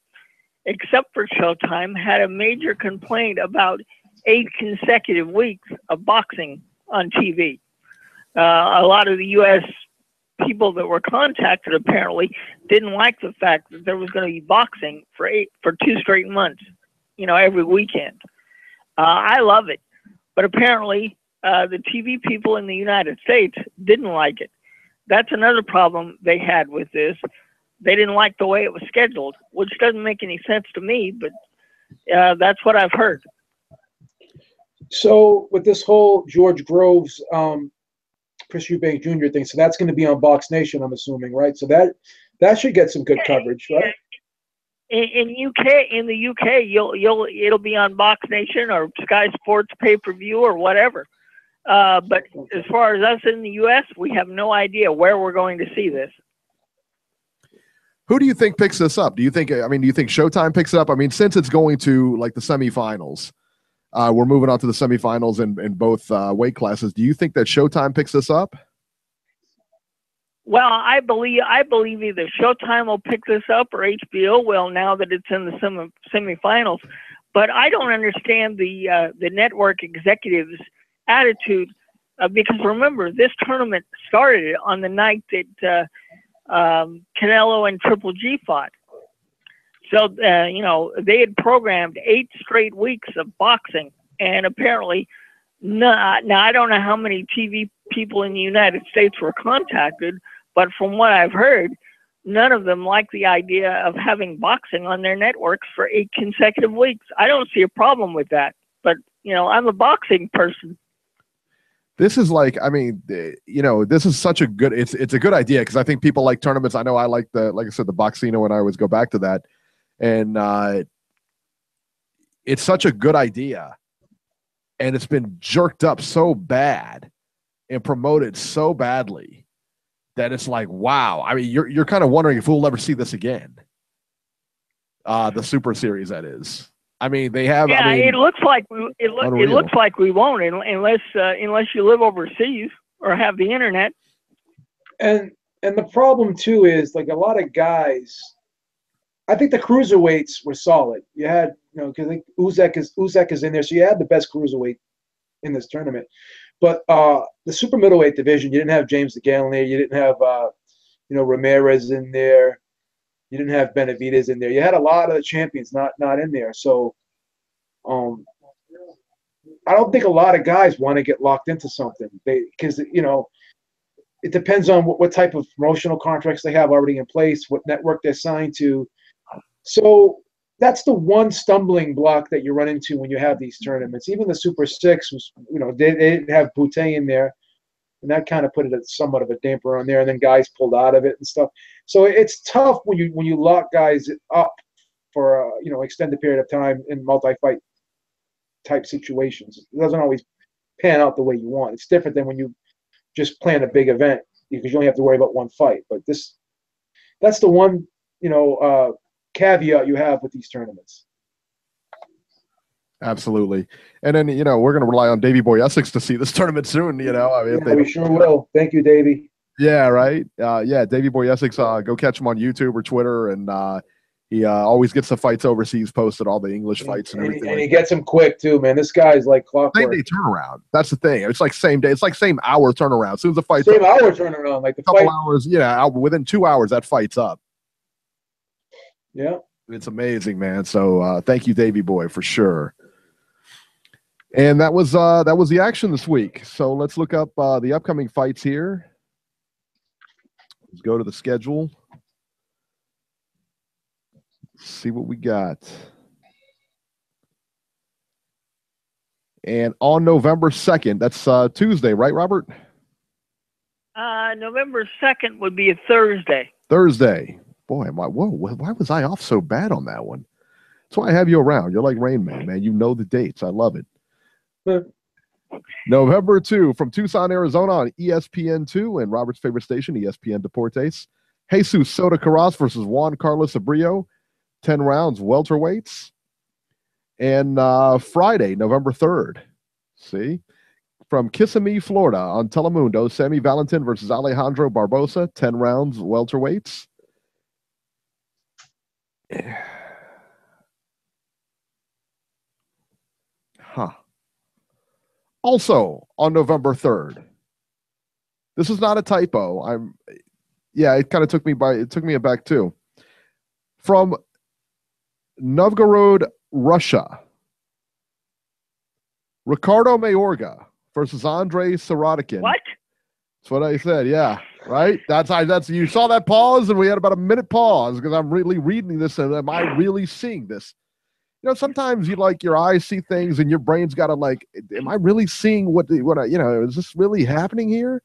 except for Showtime, had a major complaint about 8 consecutive weeks of boxing on TV. A lot of the U.S. people that were contacted apparently didn't like the fact that there was going to be boxing for 2 straight months, every weekend. I love it, but apparently the TV people in the United States didn't like it. That's another problem they had with this. They didn't like the way it was scheduled, which doesn't make any sense to me, but that's what I've heard. So with this whole George Groves, Chris Eubank Jr. thing, so that's going to be on Box Nation, I'm assuming, right? So that should get some good coverage, right? In the UK, it'll be on Box Nation or Sky Sports pay-per-view or whatever. But as far as us in the U.S., we have no idea where we're going to see this. Who do you think picks this up? Do you think Showtime picks it up? I mean, since it's going to like the semifinals, we're moving on to the semifinals in both weight classes. Do you think that Showtime picks this up? Well, I believe either Showtime will pick this up or HBO will now that it's in the semifinals. But I don't understand the network executives' attitude because remember, this tournament started on the night that Canelo and Triple G fought. So, they had programmed 8 straight weeks of boxing, and apparently, now I don't know how many TV people in the United States were contacted, but from what I've heard, none of them like the idea of having boxing on their networks for 8 consecutive weeks. I don't see a problem with that, but, I'm a boxing person. This is like, this is such a good, it's a good idea because I think people like tournaments. I know I like like I said, the Boxino, and I always go back to that. And it's such a good idea. And it's been jerked up so bad and promoted so badly that it's like, wow. I mean, you're kind of wondering if we'll ever see this again. The Super Series, that is. I mean, they have. Yeah, it looks like it looks like we won't unless you live overseas or have the internet. And the problem too is like a lot of guys. I think the cruiserweights were solid. You had because I think Uzek is in there, so you had the best cruiserweight in this tournament. But the super middleweight division, you didn't have James DeGale in there. You didn't have Ramirez in there. You didn't have Benavidez in there. You had a lot of the champions not in there. So I don't think a lot of guys want to get locked into something. Because it depends on what type of promotional contracts they have already in place, what network they're signed to. So that's the one stumbling block that you run into when you have these tournaments. Even the Super Six was, they didn't have Boutte in there. And that kind of put it at somewhat of a damper on there, and then guys pulled out of it and stuff. So it's tough when you lock guys up for extended period of time in multi-fight type situations. It doesn't always pan out the way you want. It's different than when you just plan a big event because you only have to worry about one fight. But that's the one caveat you have with these tournaments. Absolutely. And then, we're going to rely on Davey Boy Essex to see this tournament soon, we sure will. Thank you, Davey. Yeah, right. Davey Boy Essex, go catch him on YouTube or Twitter. And he always gets the fights overseas posted, all the English fights and everything. And he gets them quick, too, man. This guy's like clockwork. Same day turnaround. That's the thing. It's like same day. It's like same hour turnaround. As soon as the fight's Same hour turnaround. Like the couple fight. hours, within 2 hours, that fight's up. Yeah. It's amazing, man. So thank you, Davey Boy, for sure. And that was the action this week. So let's look up the upcoming fights here. Let's go to the schedule. See what we got. And on November 2nd, that's Tuesday, right, Robert? November 2nd would be a Thursday. Thursday. Boy, why was I off so bad on that one? That's why I have you around. You're like Rain Man. You know the dates. I love it. November 2 from Tucson, Arizona on ESPN2 and Robert's favorite station, ESPN Deportes. Jesus Soto Carras versus Juan Carlos Abreu, 10 rounds, welterweights. And Friday, November 3rd, from Kissimmee, Florida on Telemundo, Sammy Valentin versus Alejandro Barbosa, 10 rounds, welterweights. Also on November 3rd. This is not a typo. It kind of took me aback too. From Novgorod, Russia. Ricardo Mayorga versus Andrei Sorokin. What? That's what I said. Yeah, right. That's you saw that pause, and we had about a minute pause because I'm really reading this, and am I really seeing this? Sometimes your eyes see things, and your brain's got to am I really seeing what is this really happening here?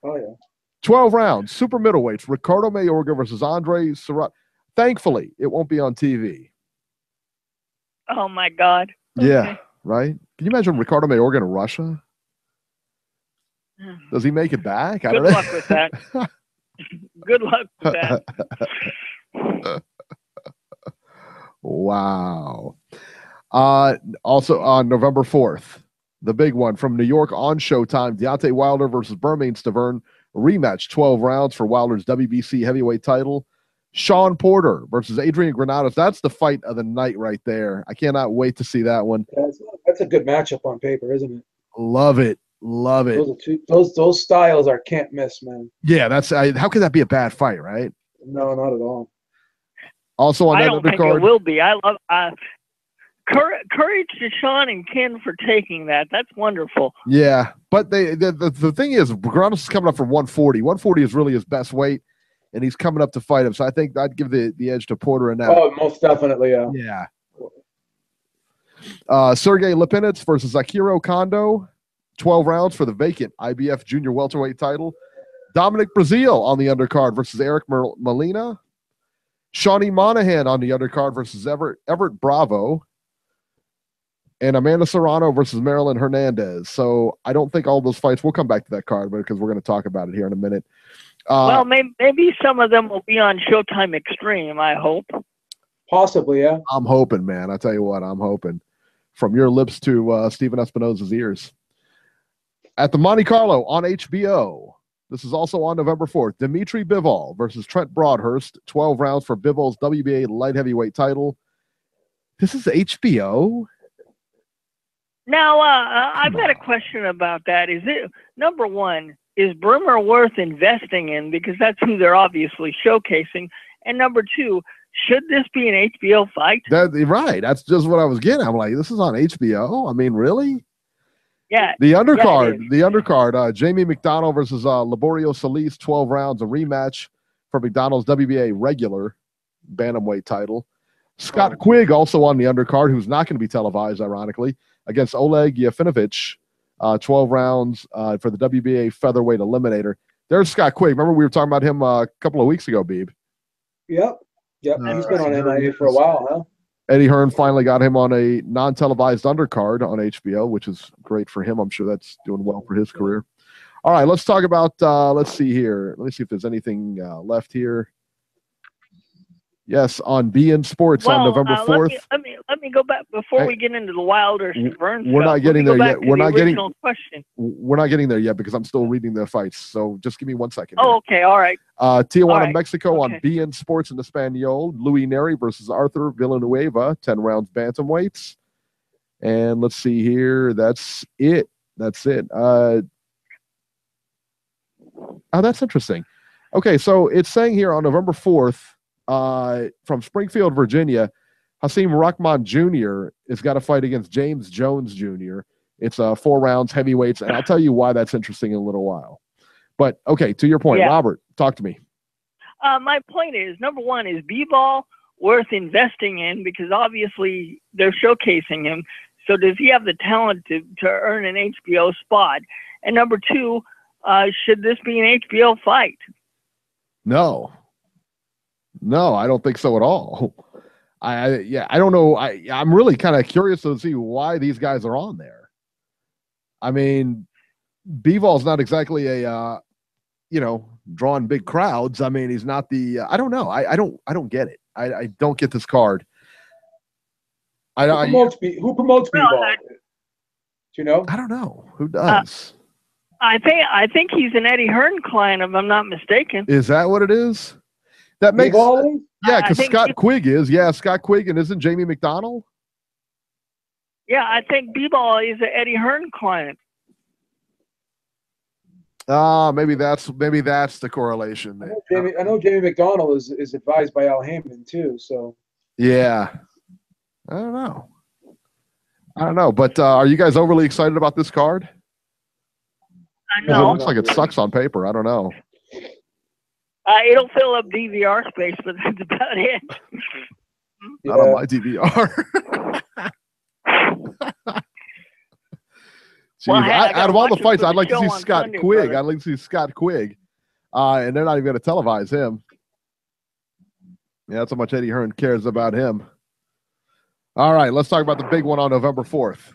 Oh yeah. 12 rounds, super middleweights. Ricardo Mayorga versus Andrei Sorokin. Thankfully, it won't be on TV. Oh my God. Yeah. Okay. Right? Can you imagine Ricardo Mayorga in Russia? Does he make it back? Good luck with that. Good luck with that. Wow. Also on November 4th, the big one from New York on Showtime, Deontay Wilder versus Bermane Stiverne, rematch, 12 rounds for Wilder's WBC heavyweight title. Sean Porter versus Adrian Granados. That's the fight of the night right there. I cannot wait to see that one. That's a good matchup on paper, isn't it? Love it. Love it. Those styles are can't miss, man. Yeah, that's how could that be a bad fight, right? No, not at all. Also on I that don't think undercard, it will be. I love courage to Sean and Ken for taking that. That's wonderful. yeah, but the thing is, Granados is coming up from 140. 140 is really his best weight, and he's coming up to fight him. So I think I'd give the edge to Porter in that. Oh, most definitely, yeah. Yeah. Sergey Lipinets versus Akira Kondo, 12 rounds for the vacant IBF junior welterweight title. Dominic Breazeale on the undercard versus Eric Molina. Shawnee Monahan on the undercard versus Everett Bravo. And Amanda Serrano versus Marilyn Hernandez. So I don't think all those fights, we'll come back to that card because we're going to talk about it here in a minute. Well, maybe some of them will be on Showtime Extreme, I hope. Possibly, yeah. I'm hoping, man. I tell you what, I'm hoping. From your lips to Stephen Espinosa's ears. At the Monte Carlo on HBO, this is also on November 4th, Dimitri Bivol versus Trent Broadhurst, 12 rounds for Bivol's WBA light heavyweight title. This is HBO? Now, I've got a question about that. Is it, number one, is Brimmer worth investing in because that's who they're obviously showcasing? And number two, should this be an HBO fight? Right. That's just what I was getting. I'm like, this is on HBO? I mean, really? Yeah. The undercard, Jamie McDonald versus Laborio Solis, 12 rounds, a rematch for McDonald's WBA regular bantamweight title. Scott Quigg also on the undercard, who's not going to be televised, ironically, against Oleg Yefimовich, 12 rounds for the WBA featherweight eliminator. There's Scott Quigg. Remember we were talking about him a couple of weeks ago, Beeb? Yep. He's been on MIA for a while, huh? Eddie Hearn finally got him on a non-televised undercard on HBO, which is great for him. I'm sure that's doing well for his career. All right, let's talk about, let's see here. Let me see if there's anything left here. Yes, on BN Sports on November 4th. Let me go back before we get into the Wilder Stiverne stuff. We're not getting there yet. We're not getting there yet because I'm still reading the fights. So just give me 1 second. Oh, okay, all right. Tijuana, Mexico on BN Sports in Espanol. Luis Neri versus Arthur Villanueva, 10 rounds bantamweights. And let's see here. That's it. Oh, that's interesting. Okay, so it's saying here on November 4th, from Springfield, Virginia, Hasim Rahman Jr. has got to fight against James Jones Jr. It's 4 rounds heavyweights, and I'll tell you why that's interesting in a little while. But, okay, to your point, Robert, talk to me. My point is, number one, is B-Ball worth investing in because obviously they're showcasing him. So does he have the talent to earn an HBO spot? And number two, should this be an HBO fight? No, I don't think so at all. I don't know. I'm really kind of curious to see why these guys are on there. I mean, Bivol's not exactly a, drawing big crowds. I mean, he's not the, I don't know. I don't get it. I don't get this card. Who promotes Bivol? Do you know? I don't know. Who does? I think he's an Eddie Hearn client, if I'm not mistaken. Is that what it is? That makes Bivol? Yeah, because Scott Quigg is. Yeah, Scott Quigg, and isn't Jamie McDonald? Yeah, I think B-Ball is an Eddie Hearn client. Maybe that's the correlation. I know Jamie McDonald is advised by Al Heyman too. So yeah, I don't know. But are you guys overly excited about this card? I know. It looks like it sucks on paper. I don't know. It'll fill up DVR space, but that's about it. Not on my DVR. Jeez, out of all the fights, I'd like to see Scott Quigg. I'd like to see Scott Quigg. And they're not even going to televise him. Yeah, that's how much Eddie Hearn cares about him. All right, let's talk about the big one on November 4th.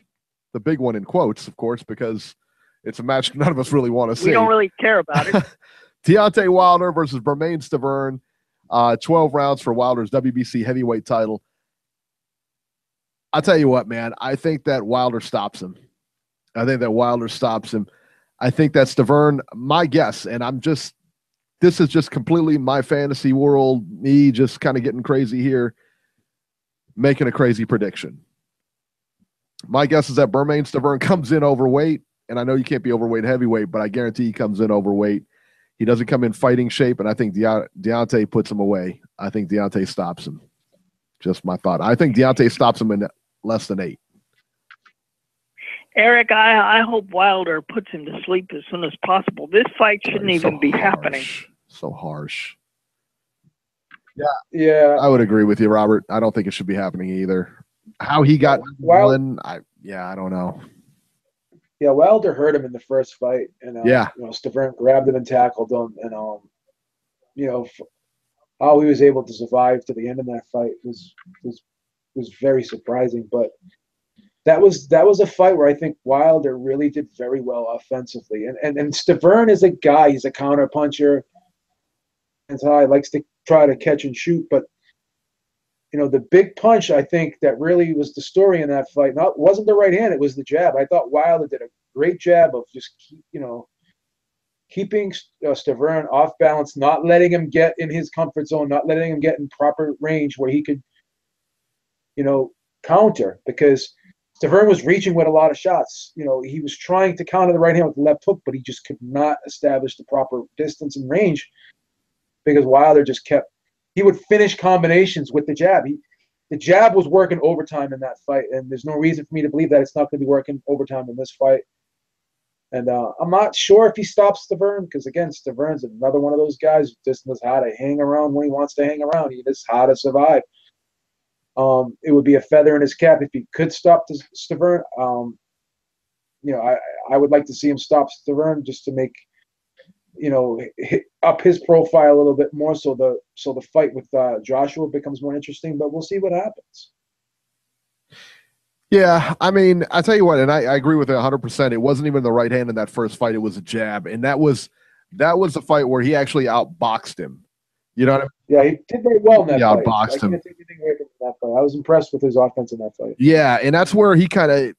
The big one in quotes, of course, because it's a match none of us really want to see. We don't really care about it. Deontay Wilder versus Bermane Stiverne, 12 rounds for Wilder's WBC heavyweight title. I'll tell you what, man. I think that Wilder stops him. I think that Stiverne, my guess, and this is just completely my fantasy world, me just kind of getting crazy here, making a crazy prediction. My guess is that Bermane Stiverne comes in overweight, and I know you can't be overweight heavyweight, but I guarantee he comes in overweight. He doesn't come in fighting shape, and I think Deontay puts him away. I think Deontay stops him. Just my thought. I think Deontay stops him in less than 8. Eric, I hope Wilder puts him to sleep as soon as possible. This fight shouldn't even be happening. So harsh. Yeah. I would agree with you, Robert. I don't think it should be happening either. How he got one, I don't know. Yeah, Wilder hurt him in the first fight, and Stiverne grabbed him and tackled him, and how he was able to survive to the end of that fight was very surprising. But that was a fight where I think Wilder really did very well offensively, and Stiverne is a guy. He's a counter puncher, and so he likes to try to catch and shoot. But the big punch, I think, that really was the story in that fight. Wasn't the right hand; it was the jab. I thought Wilder did a great job of just keeping Stiverne off balance, not letting him get in his comfort zone, not letting him get in proper range where he could, counter, because Stiverne was reaching with a lot of shots. He was trying to counter the right hand with the left hook, but he just could not establish the proper distance and range because Wilder just he would finish combinations with the jab. The jab was working overtime in that fight, and there's no reason for me to believe that it's not going to be working overtime in this fight. And I'm not sure if he stops Stiverne, because, again, Stiverne's another one of those guys who just knows how to hang around when he wants to hang around. He knows how to survive. It would be a feather in his cap if he could stop Stiverne. I would like to see him stop Stiverne just to make, up his profile a little bit more, so the fight with Joshua becomes more interesting. But we'll see what happens. Yeah, I mean, I tell you what, and I agree with it 100%. It wasn't even the right hand in that first fight; it was a jab, and that was a fight where he actually outboxed him. You know what I mean? Yeah, he did very well in that fight. Outboxed him. I can't take anything away from that fight. I was impressed with his offense in that fight. Yeah, and that's where he kind of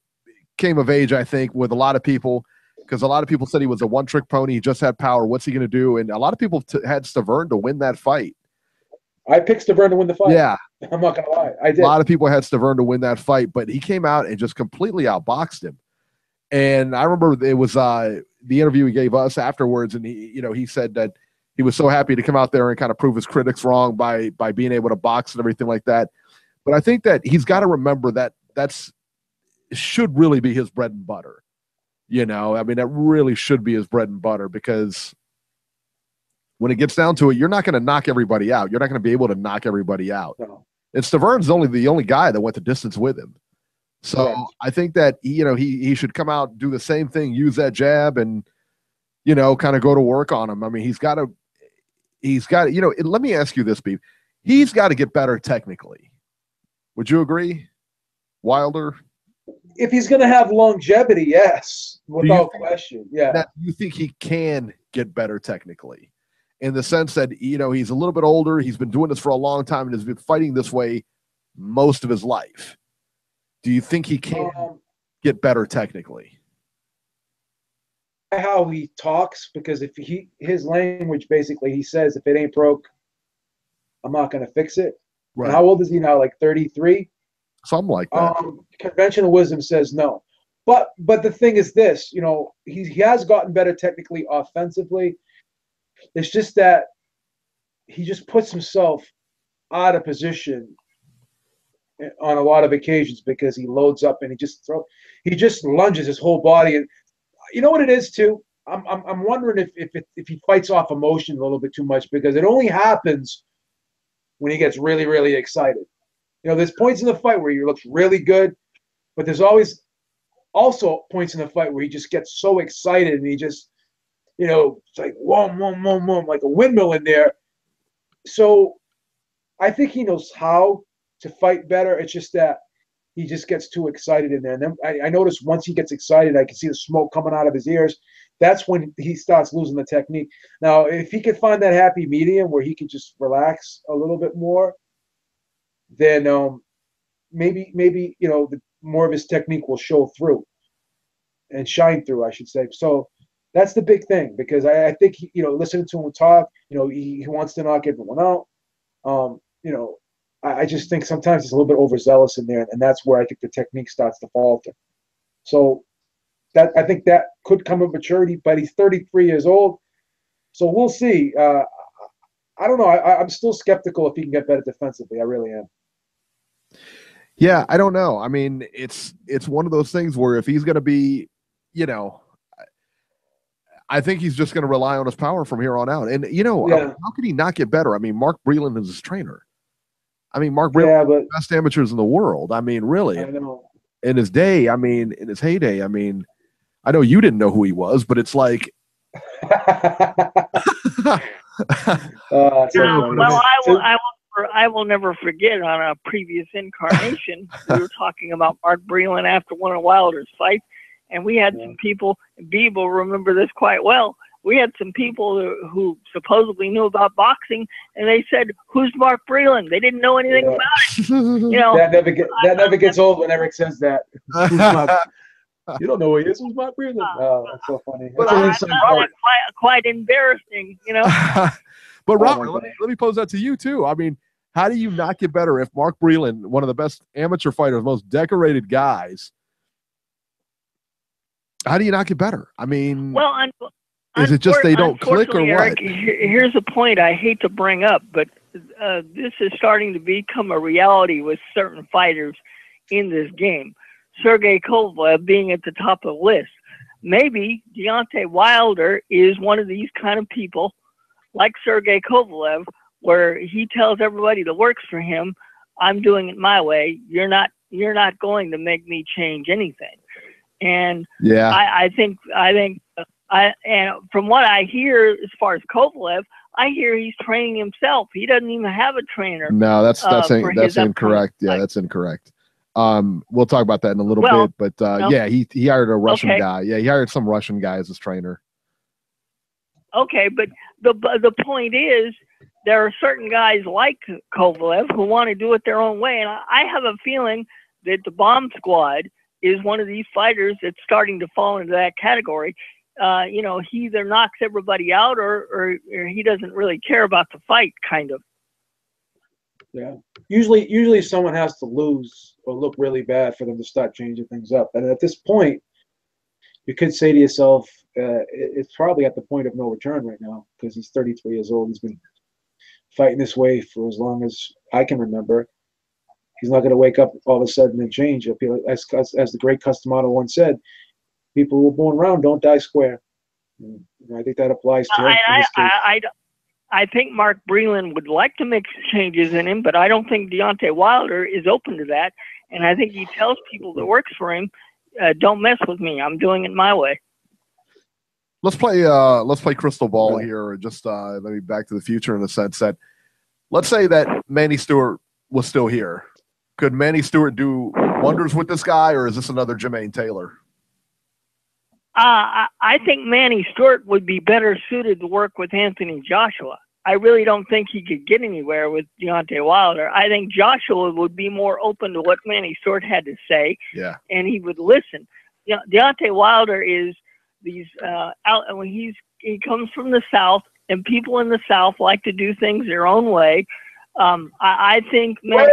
came of age, I think, with a lot of people, because a lot of people said he was a one-trick pony. He just had power. What's he going to do? And a lot of people had Stiverne to win that fight. I picked Stiverne to win the fight. Yeah. I'm not going to lie. I did. A lot of people had Stiverne to win that fight, but he came out and just completely outboxed him. And I remember it was the interview he gave us afterwards, and he said that he was so happy to come out there and kind of prove his critics wrong by being able to box and everything like that. But I think that he's got to remember that should really be his bread and butter. I mean, that really should be his bread and butter, because when it gets down to it, you're not going to knock everybody out. You're not going to be able to knock everybody out. No. And Stiverne's the only guy that went the distance with him. So Correct. I think that he should come out, do the same thing, use that jab, and kind of go to work on him. I mean, he's got to. Let me ask you this, Beeb. He's got to get better technically. Would you agree, Wilder? If he's going to have longevity, yes, without question. Yeah. You think he can get better technically, in the sense that he's a little bit older. He's been doing this for a long time and has been fighting this way most of his life. Do you think he can get better technically? How he talks, because his language, basically, he says, if it ain't broke, I'm not going to fix it. Right. And how old is he now? Like 33? Something like that. Conventional wisdom says no. But the thing is this, he has gotten better technically, offensively. It's just that he just puts himself out of position on a lot of occasions, because he loads up and he just lunges his whole body. And you know what it is too? I'm wondering if he fights off emotion a little bit too much, because it only happens when he gets really, really excited. There's points in the fight where he looks really good, but there's always also points in the fight where he just gets so excited and he just, it's like whoom, whoom, whoom, whoom, like a windmill in there. So I think he knows how to fight better. It's just that he just gets too excited in there. And then I notice once he gets excited, I can see the smoke coming out of his ears. That's when he starts losing the technique. Now, if he could find that happy medium where he could just relax a little bit more, then maybe more of his technique will show through and shine through, I should say. So that's the big thing, because I think listening to him talk, he wants to knock everyone out. I just think sometimes he's a little bit overzealous in there, and that's where I think the technique starts to falter. So I think that could come with maturity, but he's 33 years old, so we'll see. I don't know. I'm still skeptical if he can get better defensively. I really am. Yeah, I don't know. I mean, it's one of those things where if he's going to be, I think he's just going to rely on his power from here on out. And, how could he not get better? I mean, Mark Breland is his trainer. I mean, Mark Breland is one of the best amateurs in the world. I mean, really. I know. In his day, in his heyday, I know you didn't know who he was, but it's like. I will never forget on a previous incarnation, we were talking about Mark Breland after one of Wilder's fights, and we had some people, Beeb will remember this quite well, we had some people who supposedly knew about boxing, and they said, "Who's Mark Breland?" They didn't know anything about it. That never gets old when Eric says that. You don't know who he is. Who's Mark Breland? That's so funny. That's quite embarrassing, But Robert, let me pose that to you too. I mean, how do you not get better if Mark Breland, one of the best amateur fighters, most decorated guys, how do you not get better? I mean, is it just they don't click or what? Eric, here's a point I hate to bring up, but this is starting to become a reality with certain fighters in this game. Sergey Kovalev being at the top of the list. Maybe Deontay Wilder is one of these kind of people, like Sergey Kovalev, where he tells everybody that works for him, "I'm doing it my way. You're not going to make me change anything." And I think from what I hear as far as Kovalev, I hear he's training himself. He doesn't even have a trainer. No, that's incorrect. Yeah, that's incorrect. We'll talk about that in a little bit, but he hired a Russian guy. Yeah, he hired some Russian guy as his trainer. Okay, but the point is, there are certain guys like Kovalev who want to do it their own way, and I have a feeling that the Bomb Squad is one of these fighters that's starting to fall into that category. He either knocks everybody out or he doesn't really care about the fight, kind of. Yeah. Usually someone has to lose or look really bad for them to start changing things up. And at this point, you could say to yourself, it's probably at the point of no return right now, because he's 33 years old. He's been fighting this way for as long as I can remember. He's not going to wake up all of a sudden and change. As the great Customato once said, people who were born round don't die square. And I think that applies to him. I think Mark Breland would like to make changes in him, but I don't think Deontay Wilder is open to that. And I think he tells people that works for him, "Don't mess with me. I'm doing it my way." Let's play crystal ball here. Just maybe Back to the Future in the sense that, let's say that Manny Stewart was still here. Could Manny Stewart do wonders with this guy, or is this another Jermaine Taylor? I think Manny Stewart would be better suited to work with Anthony Joshua. I really don't think he could get anywhere with Deontay Wilder. I think Joshua would be more open to what Manny Stewart had to say, and he would listen. Deontay Wilder is these when he comes from the South, and people in the South like to do things their own way. I think Manny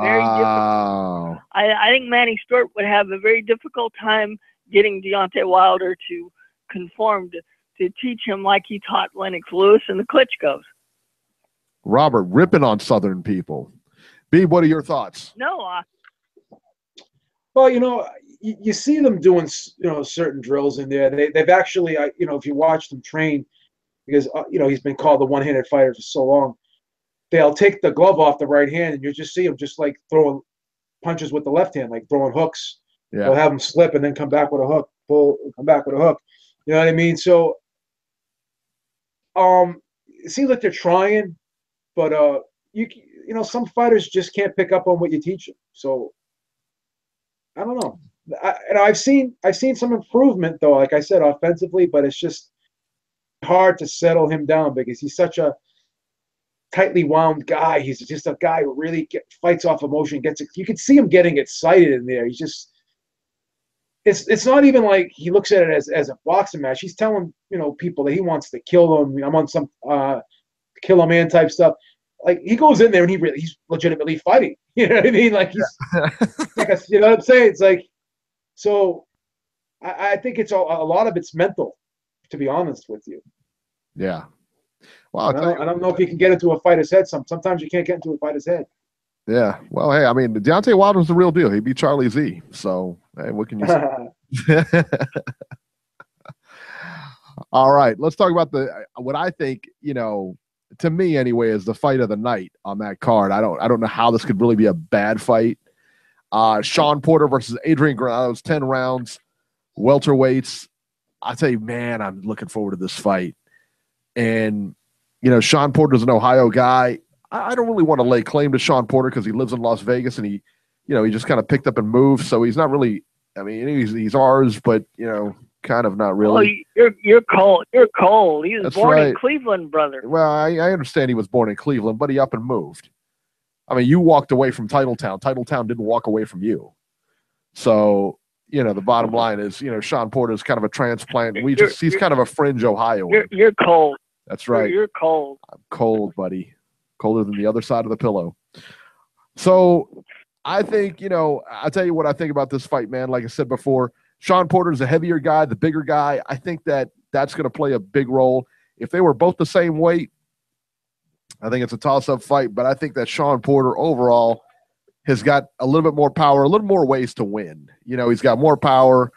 very difficult. I think Manny Stewart would have a very difficult time getting Deontay Wilder to conform to teach him like he taught Lennox Lewis and the Klitschko's. Robert ripping on Southern people. Beeb, what are your thoughts? No. Well, you see them doing certain drills in there. They've actually, if you watch them train, because he's been called the one-handed fighter for so long, they'll take the glove off the right hand, and you just see him just like throwing punches with the left hand, like throwing hooks. Yeah. They'll have him slip and then come back with a hook, pull, come back with a hook. You know what I mean? So, it seems like they're trying, but some fighters just can't pick up on what you teach them. So, I don't know. I've seen some improvement though, like I said, offensively, but it's just hard to settle him down because he's such a tightly wound guy. He's just a guy who really fights off emotion. You can see him getting excited in there. He's just. It's not even like he looks at it as a boxing match. He's telling people that he wants to kill them. I'm on some kill a man type stuff. Like he goes in there and he's legitimately fighting. You know what I mean? Like he's like you know what I'm saying? It's like so. I think it's a lot of it's mental, to be honest with you. Yeah. Well, I don't know if you can get into a fighter's head. Sometimes you can't get into a fighter's head. Yeah. Well, hey, I mean, Deontay Wilder's the real deal. He beat Charlie Z. So, hey, what can you say? All right. Let's talk about what I think, to me anyway, is the fight of the night on that card. I don't know how this could really be a bad fight. Sean Porter versus Adrian Granados, 10 rounds, welterweights. I tell you, man, I'm looking forward to this fight. And, Sean Porter's an Ohio guy. I don't really want to lay claim to Sean Porter because he lives in Las Vegas and he just kind of picked up and moved. So he's not really, I mean, he's ours, but, kind of not really. Oh, you're cold. You're cold. He was born in Cleveland, brother. Well, I understand he was born in Cleveland, but he up and moved. I mean, you walked away from Titletown. Titletown didn't walk away from you. So, the bottom line is, Sean Porter is kind of a transplant. He's kind of a fringe Ohioan. You're cold. That's right. You're cold. I'm cold, buddy. Colder than the other side of the pillow. So I think, I'll tell you what I think about this fight, man. Like I said before, Sean Porter's a heavier guy, the bigger guy. I think that's going to play a big role. If they were both the same weight, I think it's a toss-up fight, but I think that Sean Porter overall has got a little bit more power, a little more ways to win. He's got more power,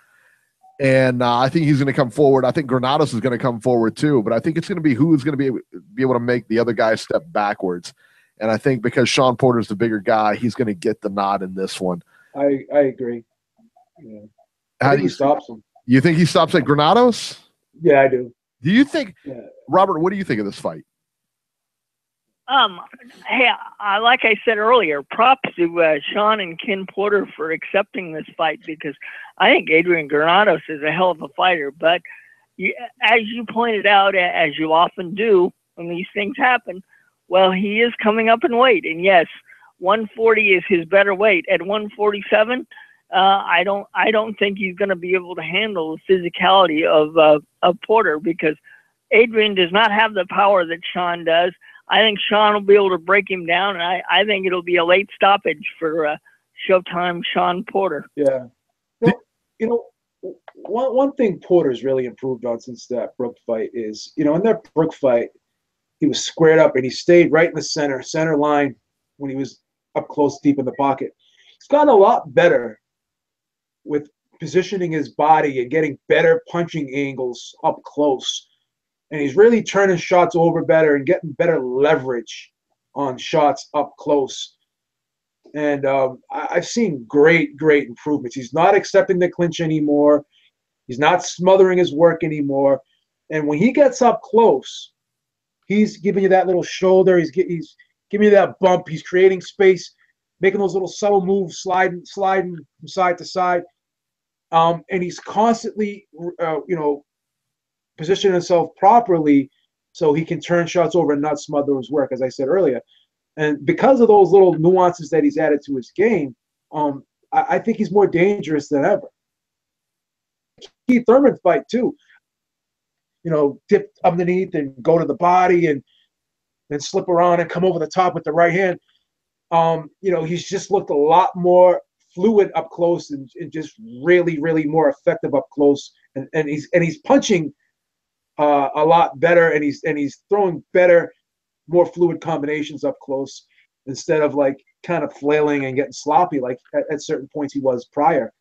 and I think he's going to come forward. I think Granados is going to come forward too, but I think it's going to be who's going to be able to make the other guy step backwards. And I think because Sean Porter's the bigger guy, he's going to get the nod in this one. I agree. Yeah. I think he stops him. You think he stops at Granados? Yeah, I do. Do you think, Robert, what do you think of this fight? Hey, like I said earlier, props to Sean and Ken Porter for accepting this fight because I think Adrian Granados is a hell of a fighter. But as you pointed out, as you often do when these things happen, well, he is coming up in weight. And yes, 140 is his better weight. At 147, I don't think he's going to be able to handle the physicality of Porter because Adrian does not have the power that Sean does. I think Sean will be able to break him down, and I think it'll be a late stoppage for Showtime Sean Porter. Yeah. One thing Porter's really improved on since that Brook fight is, in that Brook fight, he was squared up and he stayed right in the center line when he was up close, deep in the pocket. He's gotten a lot better with positioning his body and getting better punching angles up close. And he's really turning shots over better and getting better leverage on shots up close. And I've seen great improvements. He's not accepting the clinch anymore. He's not smothering his work anymore. And when he gets up close, he's giving you that little shoulder. He's giving you that bump. He's creating space, making those little subtle moves, sliding from side to side. And he's constantly, position himself properly so he can turn shots over and not smother his work, as I said earlier. And because of those little nuances that he's added to his game, I think he's more dangerous than ever. Keith Thurman fight too, dip underneath and go to the body and then slip around and come over the top with the right hand. He's just looked a lot more fluid up close and just really more effective up close. And he's punching a lot better, and he's throwing better, more fluid combinations up close instead of like kind of flailing and getting sloppy like at certain points he was prior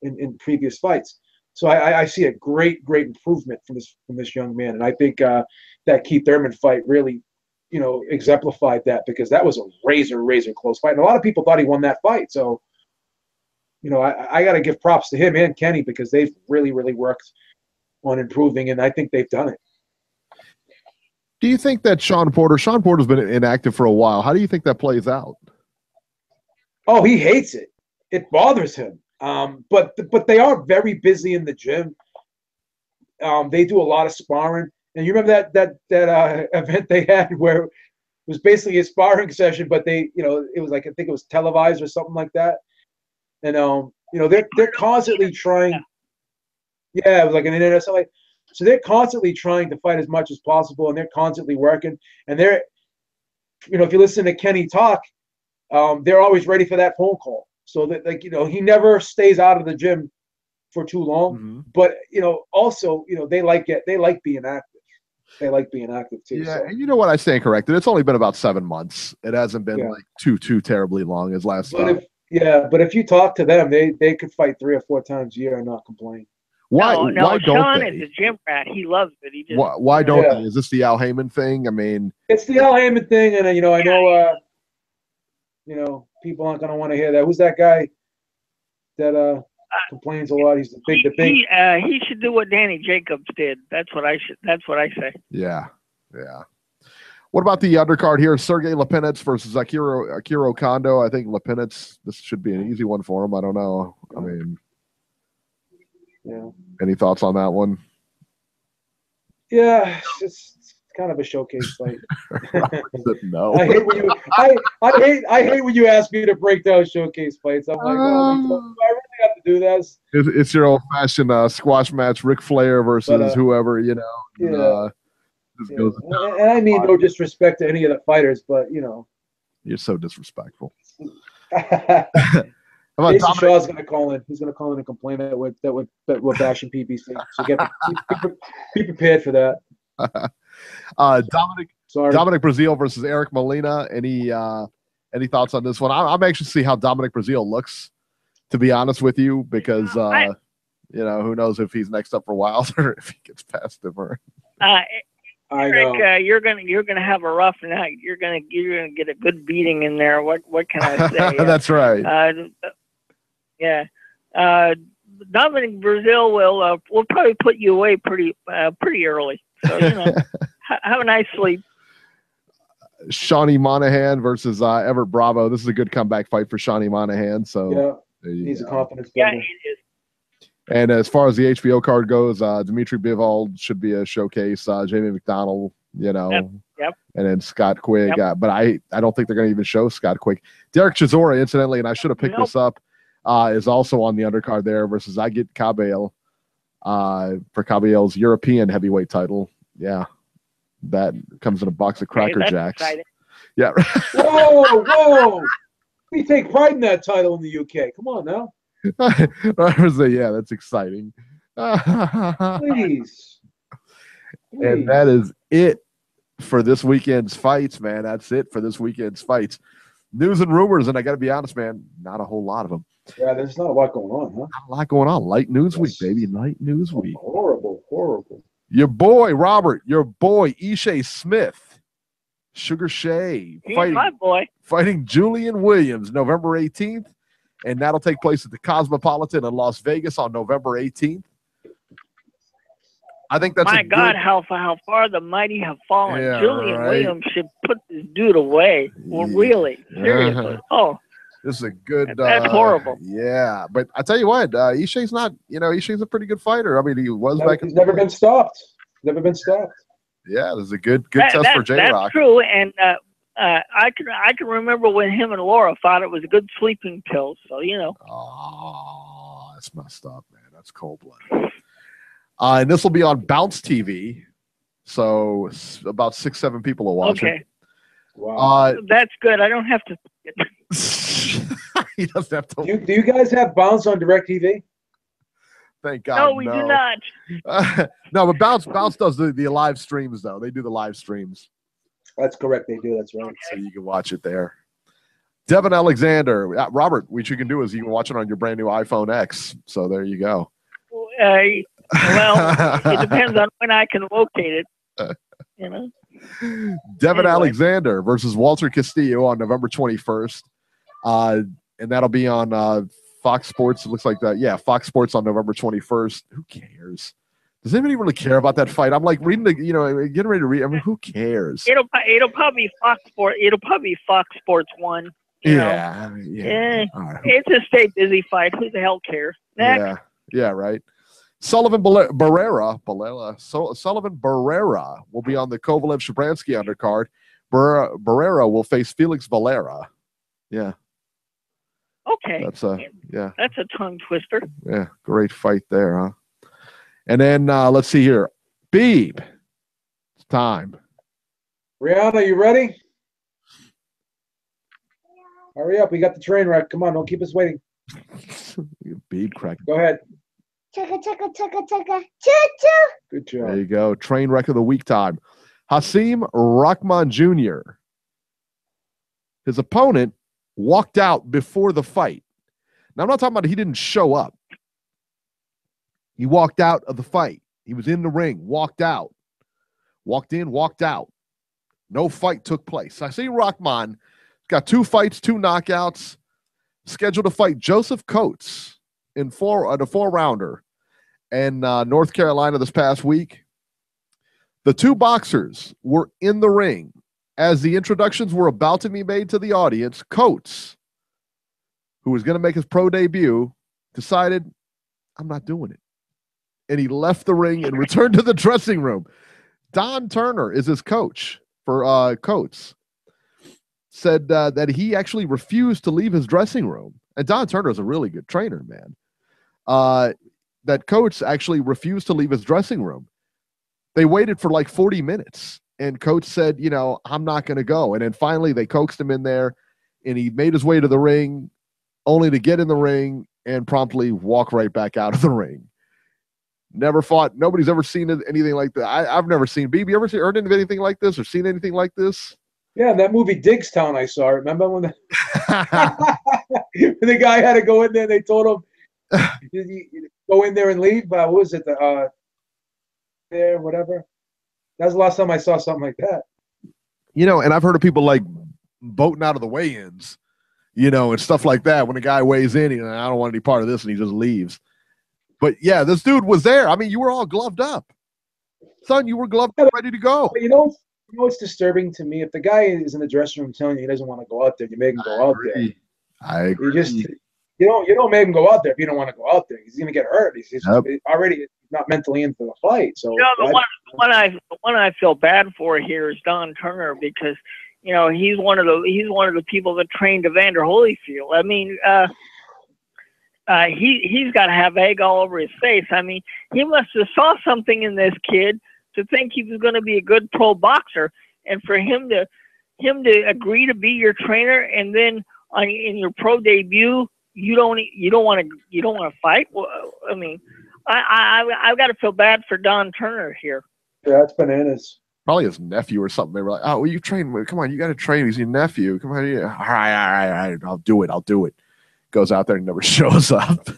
in previous fights. So I see a great improvement from this young man, and I think that Keith Thurman fight really, exemplified that because that was a razor close fight, and a lot of people thought he won that fight. So, I got to give props to him and Kenny because they've really worked on improving, and I think they've done it. Do you think that Sean Porter's been inactive for a while? How do you think that plays out? Oh, he hates it. It bothers him. But they are very busy in the gym. They do a lot of sparring. And you remember that event they had where was basically a sparring session, but they, it was like, I think it was televised or something like that. And they're constantly trying. Yeah, it was like an internet something. So they're constantly trying to fight as much as possible, and they're constantly working. And they're, if you listen to Kenny talk, they're always ready for that phone call. So that, like, he never stays out of the gym for too long. Mm-hmm. But also, they like being active. They like being active too. Yeah, so. and you know what? I stand corrected. It's only been about 7 months. It hasn't been like too terribly long as last time. But if you talk to them, they could fight 3 or 4 times a year and not complain. Why Sean don't they? is a gym rat. He loves it. He just, why don't they? Is this the Al Heyman thing? I mean, it's the Al Heyman thing, and I know, people aren't gonna want to hear that. Who's that guy that complains a lot? He's the big. He should do what Danny Jacobs did. That's what I say. Yeah. What about the undercard here? Sergey Lipinets versus Akira Kondo. I think Lipinets. This should be an easy one for him. I don't know. I mean. Yeah. Any thoughts on that one? Yeah, it's kind of a showcase fight. No. I hate when you ask me to break down showcase fights. I'm like, do I really have to do this? It's your old-fashioned squash match, Ric Flair versus whoever, Yeah. Goes and I mean no disrespect to any of the fighters, but you're so disrespectful. Jason Shaw's going to call in. He's going to call in and complain that we're bashing PBC. So be prepared for that. Dominic Brazil versus Eric Molina. Any thoughts on this one? I'm anxious to see how Dominic Brazil looks, to be honest with you, because who knows if he's next up for Wilder, if he gets past him or. Eric, you're gonna have a rough night. You're gonna get a good beating in there. What can I say? That's right. Dominic Brazil will probably put you away pretty early. So have a nice sleep. Shawnee Monahan versus Everett Bravo. This is a good comeback fight for Shawnee Monahan. So he's a confidence Yeah, builder. it is. And as far as the HBO card goes, Dimitri Bivol should be a showcase. Jamie McDonald, Yep. And then Scott Quigg. Yep. But I don't think they're going to even show Scott Quigg. Derek Chisora, incidentally, and I should have picked this up, is also on the undercard there versus Agit Kabayel for Kabayel's European heavyweight title. Yeah, that comes in a box of Cracker Jacks. Exciting. Yeah. Whoa! We take pride in that title in the UK. Come on now. Yeah, that's exciting. Please. And that is it for this weekend's fights, man. That's it for this weekend's fights. News and rumors, and I got to be honest, man, not a whole lot of them. Yeah, there's not a lot going on, huh? Not a lot going on. Light news week, baby. Light news week. Horrible. Your boy, Robert. Your boy, Ishe Smith. Sugar Shea. My boy. Fighting Julian Williams November 18th. And that'll take place at the Cosmopolitan in Las Vegas on November 18th. I think that's how far the mighty have fallen. Yeah, Julian Williams should put this dude away. Well, really, seriously. This is a good. That's horrible. Yeah, but I tell you what, Ishe's not. Ishe's a pretty good fighter. I mean, he was back. He's never been stopped. Yeah, this is a good test for J-Rock. That's true, and I can remember when him and Laura thought it was a good sleeping pill. So Oh, that's messed up, man. That's cold blooded. And this will be on Bounce TV, so about 6-7 people will watch it. Wow. That's good. I don't have to. He doesn't have to. Do you guys have Bounce on DirecTV? Thank God. No, we do not. No, but Bounce does the live streams though. They do the live streams. That's correct. They do. That's right. So you can watch it there. Devin Alexander, Robert. What you can do is you can watch it on your brand new iPhone X. So there you go. Well, it depends on when I can locate it. Devin Alexander versus Walter Castillo on November 21st. And that'll be on Fox Sports. It looks like that. Yeah, Fox Sports on November 21st. Who cares? Does anybody really care about that fight? I'm like reading getting ready to read. I mean, who cares? It'll probably be Fox Sports. It'll probably be Fox Sports 1. Yeah. Right. It's a stay busy fight. Who the hell cares? Next. Yeah, right. Sullivan Barrera will be on the Kovalev-Shabransky undercard Barrera will face Felix Valera. Yeah. Okay. That's a tongue twister. Yeah, great fight there, huh? And then let's see here. Beeb. It's time. Rihanna, you ready? Hurry up. We got the train wreck. Come on, don't keep us waiting. Beeb cracking. Go ahead. Chugga, chugga, chugga, chugga, choo-choo. Good job. There you go. Train wreck of the week time. Hasim Rahman Jr. His opponent walked out before the fight. Now, I'm not talking about he didn't show up. He walked out of the fight. He was in the ring, walked out. Walked in, walked out. No fight took place. Hasim Rahman got 2 fights, 2 knockouts. Scheduled to fight Joseph Coates in the 4-rounder in North Carolina this past week. The 2 boxers were in the ring. As the introductions were about to be made to the audience, Coates, who was going to make his pro debut, decided, I'm not doing it. And he left the ring and returned to the dressing room. Don Turner is his coach for Coates. Said that he actually refused to leave his dressing room. And Don Turner is a really good trainer, man. That Coates actually refused to leave his dressing room. They waited for like 40 minutes. And Coates said, I'm not going to go. And then finally they coaxed him in there. And he made his way to the ring, only to get in the ring and promptly walk right back out of the ring. Never fought. Nobody's ever seen anything like that. I've never seen. Beeb, you ever heard of anything like this or seen anything like this? Yeah, that movie Digstown I saw. Remember when the guy had to go in there and they told him, you go in there and leave? What was it? There, whatever. That was the last time I saw something like that. And I've heard of people like boating out of the weigh-ins, and stuff like that. When a guy weighs in, I don't want any part of this, and he just leaves. But yeah, this dude was there. I mean, you were all gloved up. Son, you were gloved up, ready to go. What's disturbing to me? If the guy is in the dressing room telling you he doesn't want to go out there, you make him go out there. I agree. You don't make him go out there if you don't want to go out there. He's going to get hurt. He's already not mentally into the fight. So the one I feel bad for here is Don Turner because he's one of the people that trained Evander Holyfield. I mean, he's got to have egg all over his face. I mean, he must have saw something in this kid to think he was going to be a good pro boxer, and for him to agree to be your trainer, and then in your pro debut, you don't want to fight. Well, I mean, I've got to feel bad for Don Turner here. Yeah, that's bananas. Probably his nephew or something. They were like, "Oh, well, you train. Come on, you got to train. He's your nephew. Come on, yeah. All right. I'll do it. Goes out there and never shows up.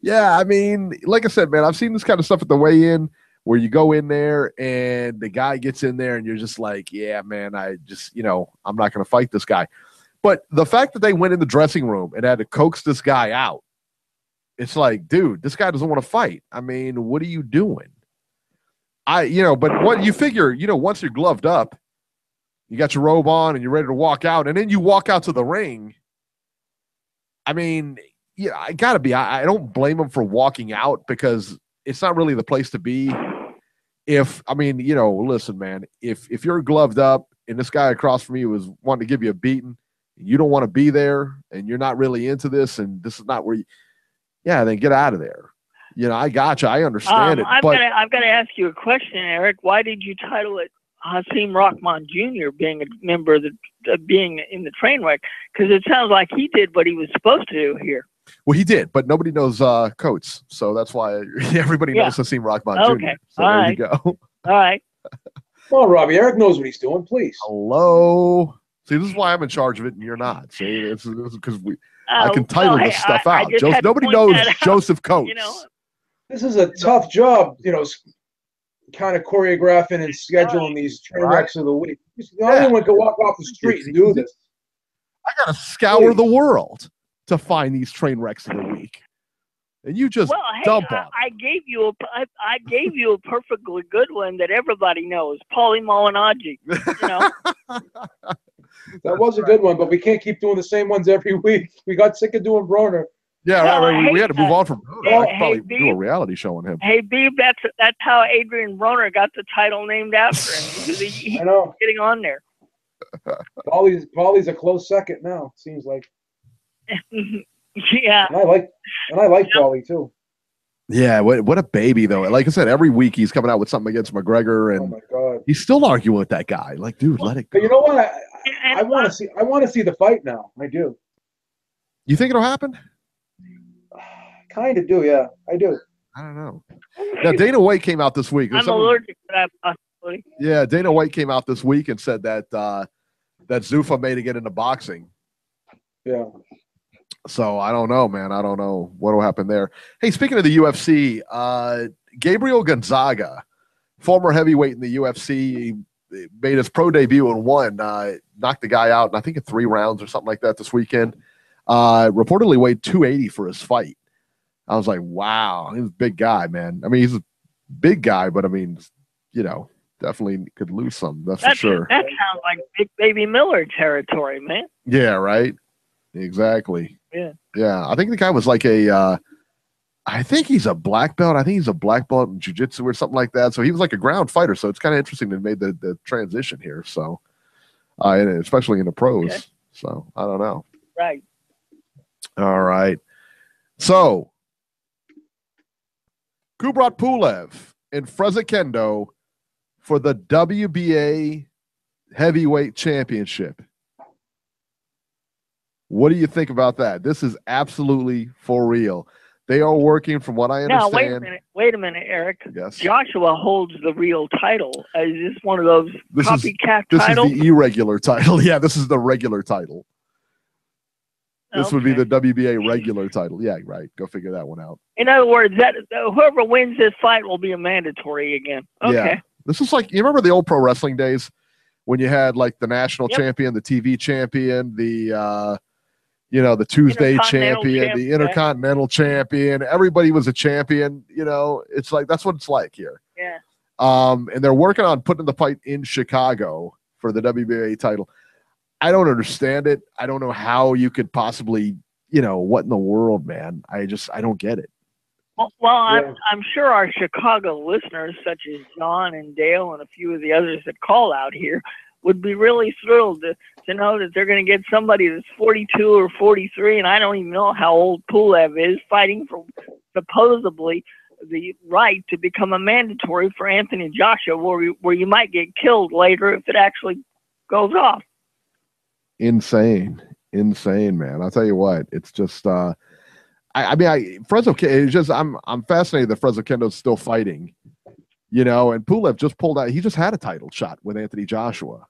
Yeah, I mean, like I said, man, I've seen this kind of stuff at the weigh-in where you go in there and the guy gets in there and you're just like, yeah, man, I just, I'm not going to fight this guy. But the fact that they went in the dressing room and had to coax this guy out, it's like, dude, this guy doesn't want to fight. I mean, what are you doing? But what you figure, once you're gloved up, you got your robe on and you're ready to walk out, and then you walk out to the ring. I mean, yeah, I gotta be. I don't blame him for walking out because it's not really the place to be. Listen, man, if you're gloved up and this guy across from you was wanting to give you a beating, and you don't want to be there, and you're not really into this, and this is not where you, then get out of there. I gotcha. I understand it. I've got to ask you a question, Eric. Why did you title it Hasim Rahman Jr. being a member of being in the train wreck? Because it sounds like he did what he was supposed to do here. Well, he did, but nobody knows Coates, so that's why everybody knows Hasim Rahman Jr. Okay. So there you go. All right. Well, Robbie, Eric knows what he's doing. Please. Hello. See, this is why I'm in charge of it, and you're not. See, this is because I can title this stuff out. Nobody knows Joseph Coates. This is a tough job, kind of choreographing and scheduling these train wrecks of the week. Not anyone can walk off the street and do this. I got to scour the world to find these train wrecks of the week, and you just dump on. I gave you a perfectly good one that everybody knows, Paulie Malignaggi. That was a good one, but we can't keep doing the same ones every week. We got sick of doing Broner. Yeah, right. We had to move on from. Hey, I could probably hey, do a Beeb. reality show on him. Hey, Beeb, that's how Adrian Broner got the title named after him. Because he's I know. getting on there. Paulie's a close second now. Seems like. Yeah. And I like Paulie too. Yeah, what a baby though. Like I said, every week he's coming out with something against McGregor, Oh and my God. he's still arguing with that guy. Like, dude, let it go. But you know what? I want to see the fight now. I do. You think it'll happen? Kind of do, yeah. I do. I don't know. Now Dana White came out this week. I'm allergic to that possibility. Yeah, Dana White came out this week and said that that Zuffa made to get into boxing. Yeah. So I don't know, man. I don't know what will happen there. Hey, speaking of the UFC, Gabriel Gonzaga, former heavyweight in the UFC, he made his pro debut and won. Knocked the guy out in I think in 3 rounds or something like that this weekend. Reportedly weighed 280 for his fight. I was like, wow, he's a big guy, man. I mean, he's a big guy, but I mean, you know, definitely could lose some. That's for sure. That sounds like Big Baby Miller territory, man. Yeah, right. Exactly. Yeah. Yeah. I think the guy was like I think he's a black belt. I think he's a black belt in jiu-jitsu or something like that. So he was like a ground fighter. So it's kind of interesting that he made the transition here. So, and especially in the pros. Okay. So I don't know. Right. All right. So Kubrat Pulev and Freza Kendo for the WBA heavyweight championship. What do you think about that? This is absolutely for real. They are working, from what I understand. Now, wait a minute, Eric. Yes. Joshua holds the real title. Is this one of those copycat titles? This is the irregular title. Yeah, this is the regular title. This would be the WBA regular title. Yeah, right. Go figure that one out. In other words, that whoever wins this fight will be a mandatory again. Okay. Yeah. This is like, you remember the old pro wrestling days when you had like the national champion, the TV champion, the the Tuesday champion, the Intercontinental champion. Everybody was a champion. You know, it's like, that's what it's like here. Yeah. And they're working on putting the fight in Chicago for the WBA title. I don't understand it. I don't know how you could possibly, what in the world, man? I don't get it. Well, I'm sure our Chicago listeners, such as John and Dale and a few of the others that call out here, would be really thrilled to know that they're going to get somebody that's 42 or 43, and I don't even know how old Pulev is, fighting for supposedly the right to become a mandatory for Anthony Joshua, where you might get killed later if it actually goes off. Insane, man. I'll tell you what, it's just Freza, it's just I'm fascinated that Freza Kendo's still fighting, and Pulev just pulled out. He just had a title shot with Anthony Joshua,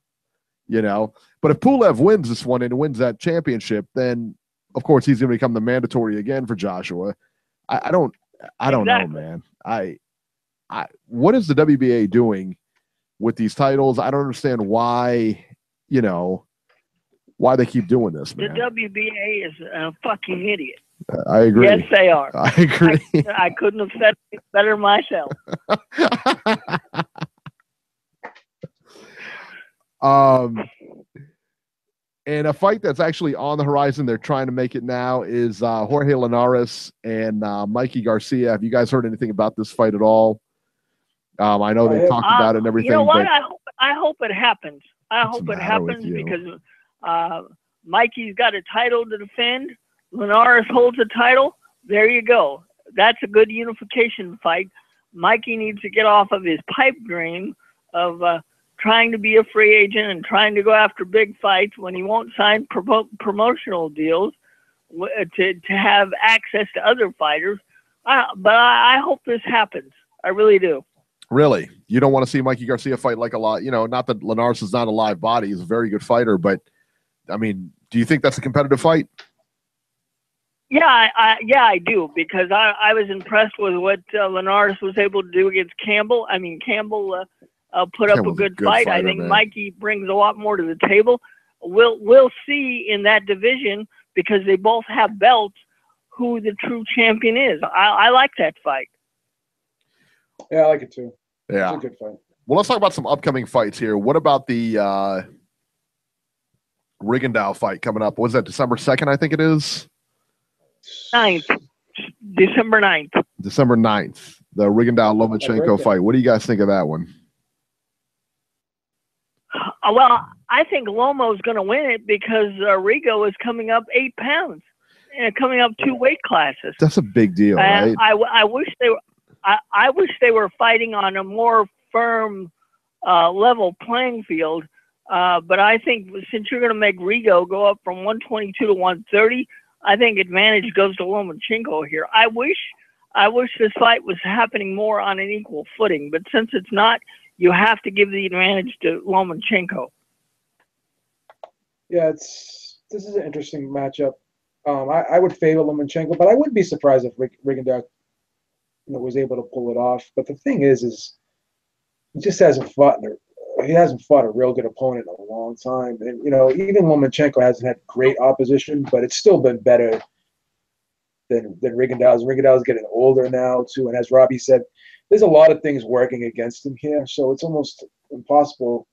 but if Pulev wins this one and wins that championship, then of course he's going to become the mandatory again for Joshua. I don't know, man. What is the WBA doing with these titles? I don't understand why, why they keep doing this, man. The WBA is a fucking idiot. I agree. Yes, they are. I agree. I couldn't have said it better myself. And a fight that's actually on the horizon, they're trying to make it now, is Jorge Linares and Mikey Garcia. Have you guys heard anything about this fight at all? I know they talked about it and everything. You know what? I hope it happens. I hope it happens because Mikey's got a title to defend. Linares holds a title. There you go. That's a good unification fight. Mikey needs to get off of his pipe dream of trying to be a free agent and trying to go after big fights when he won't sign promotional deals to have access to other fighters. But I hope this happens. I really do. Really? You don't want to see Mikey Garcia fight like a lot? Not that Linares is not a live body. He's a very good fighter. But, I mean, do you think that's a competitive fight? Yeah, I do, because I was impressed with what Linares was able to do against Campbell. I mean, Campbell put up a good fight. I think Mikey brings a lot more to the table. We'll see in that division, because they both have belts, who the true champion is. I like that fight. Yeah, I like it too. Yeah. It's a good fight. Well, let's talk about some upcoming fights here. What about the Rigondeaux fight coming up? Was that December 2nd, I think it is? 9th. December 9th. December 9th, the Rigondeaux Lomachenko fight. What do you guys think of that one? Well, I think Lomo's going to win it because Rigo is coming up 8 pounds, coming up 2 weight classes. That's a big deal, right? I wish they were. I wish they were fighting on a more firm, level playing field. But I think since you're going to make Rigo go up from 122 to 130, I think advantage goes to Lomachenko here. I wish this fight was happening more on an equal footing, but since it's not, you have to give the advantage to Lomachenko. Yeah, this is an interesting matchup. I would favor Lomachenko, but I wouldn't be surprised if Rigondeaux was able to pull it off. But the thing is he just hasn't fought a real good opponent in a long time. And even Lomachenko hasn't had great opposition, but it's still been better than Rigondeaux. Rigondeaux is getting older now too, and as Robbie said, there's a lot of things working against him here. So it's almost impossible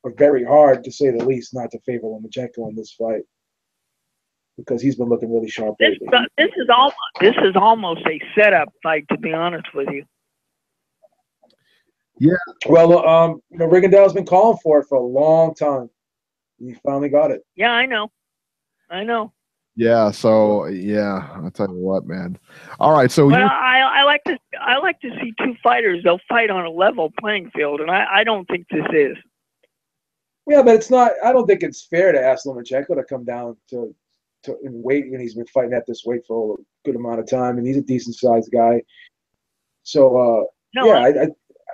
or very hard, to say the least, not to favor Lomachenko in this fight, because he's been looking really sharp lately. This is almost a setup fight, to be honest with you. Yeah. Well, Rigondeaux's been calling for it for a long time. He finally got it. Yeah, I know. Yeah. So yeah, I'll tell you what, man. All right. So I like to see 2 fighters. They'll fight on a level playing field, and I don't think this is. Yeah, but it's not. I don't think it's fair to ask Lomachenko to come down to in weight when he's been fighting at this weight for a good amount of time, and he's a decent sized guy. So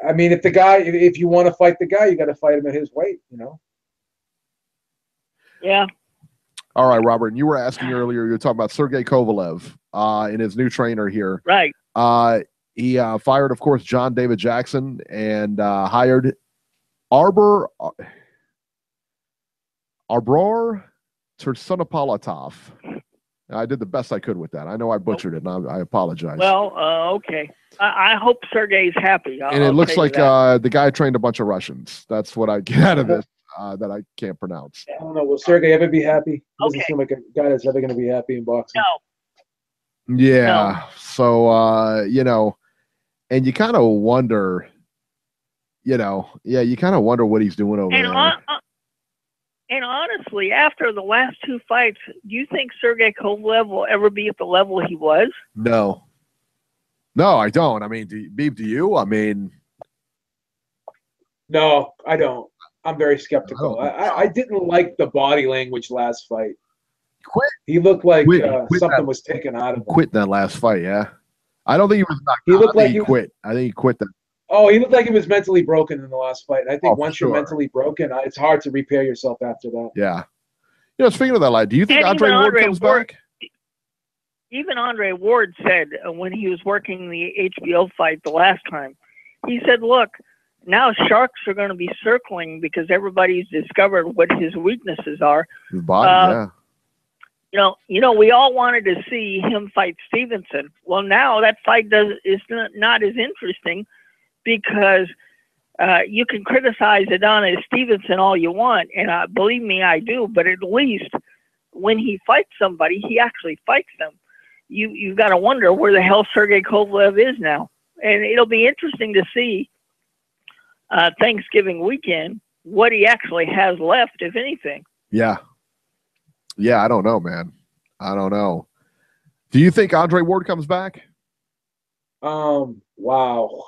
I mean, if you want to fight the guy, you got to fight him at his weight, Yeah. All right, Robert. And you were asking earlier. You were talking about Sergey Kovalev and his new trainer here. Right. He fired, of course, John David Jackson and hired Arbor Tursunopolitov. I did the best I could with that. I know I butchered it, and I apologize. Well, okay. I hope Sergey's happy. And it looks like the guy trained a bunch of Russians. That's what I get out of this that I can't pronounce. I don't know. Will Sergey ever be happy? He doesn't Okay. seem like a guy that's ever going to be happy in boxing. No. Yeah. No. So, and you kind of wonder, you kind of wonder what he's doing over there. And honestly, after the last 2 fights, do you think Sergey Kovalev will ever be at the level he was? No, I don't. I mean, Beeb, do you? I mean, No, I don't. I'm very skeptical. I didn't like the body language last fight. He looked like something was taken out of him. Quit that last fight, yeah. I don't think he was knocked He out. looked like he quit. I think he quit that. Oh, he looked like he was mentally broken in the last fight. I think once sure. you're mentally broken, it's hard to repair yourself after that. Yeah. Speaking of that, lad, do you think And Andre even Ward Andre comes Ward- back? Even Andre Ward said when he was working the HBO fight the last time, he said, look, now sharks are going to be circling because everybody's discovered what his weaknesses are. His body, yeah. We all wanted to see him fight Stevenson. Well, now that fight is not as interesting because you can criticize Adonis Stevenson all you want, and believe me, I do. But at least when he fights somebody, he actually fights them. You've got to wonder where the hell Sergey Kovalev is now, and it'll be interesting to see Thanksgiving weekend what he actually has left, if anything. Yeah. Yeah, I don't know, man. I don't know. Do you think Andre Ward comes back? Wow.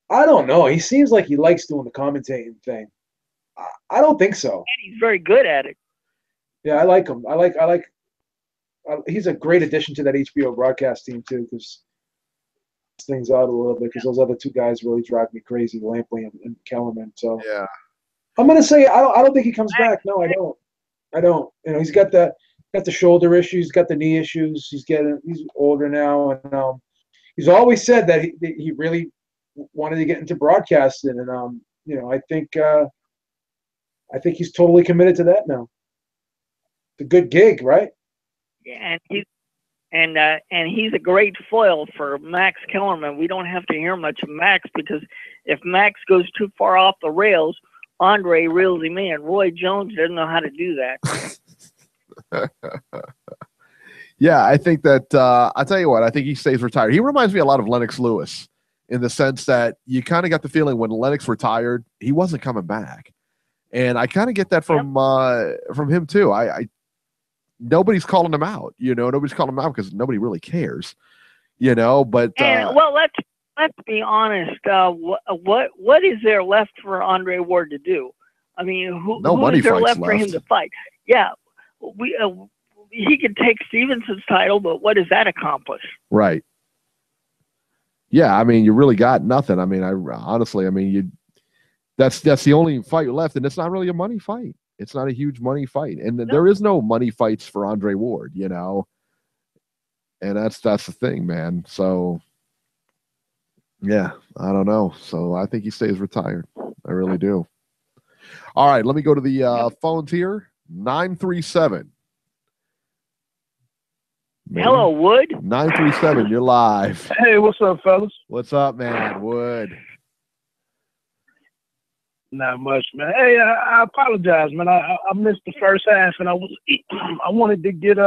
I don't know. He seems like he likes doing the commentating thing. I don't think so. And he's very good at it. Yeah, I like him. I like. He's a great addition to that HBO broadcast team too, because things out a little bit. Because those other 2 guys really drive me crazy, Lampley and Kellerman. So yeah, I'm gonna say I don't think he comes back. No, I don't. He's got the shoulder issues, got the knee issues. He's older now, and he's always said that he really wanted to get into broadcasting, and I think he's totally committed to that now. It's a good gig, right? Yeah, and he's a great foil for Max Kellerman. We don't have to hear much of Max because if Max goes too far off the rails, Andre reels him in. Roy Jones doesn't know how to do that. Yeah, I think that I'll tell you what, I think he stays retired. He reminds me a lot of Lennox Lewis in the sense that you kind of got the feeling when Lennox retired, he wasn't coming back. And I kind of get that from him too. I nobody's calling him out, nobody's calling him out because nobody really cares, but well, let's be honest. What is there left for Andre Ward to do? I mean, who is there left for him to fight? Yeah, he could take Stevenson's title, but what does that accomplish? Right. Yeah, I mean, you really got nothing. I mean, that's the only fight left, and it's not really a money fight. It's not a huge money fight, and there is no money fights for Andre Ward, and that's the thing, man. So, yeah, I don't know. So I think he stays retired. I really do. All right, let me go to the phones here. 937. Maybe. Hello, Wood. 937, you're live. Hey, what's up, fellas? What's up, man? Wood. Not much, man. Hey, I apologize, man. I missed the first half, and I wanted to get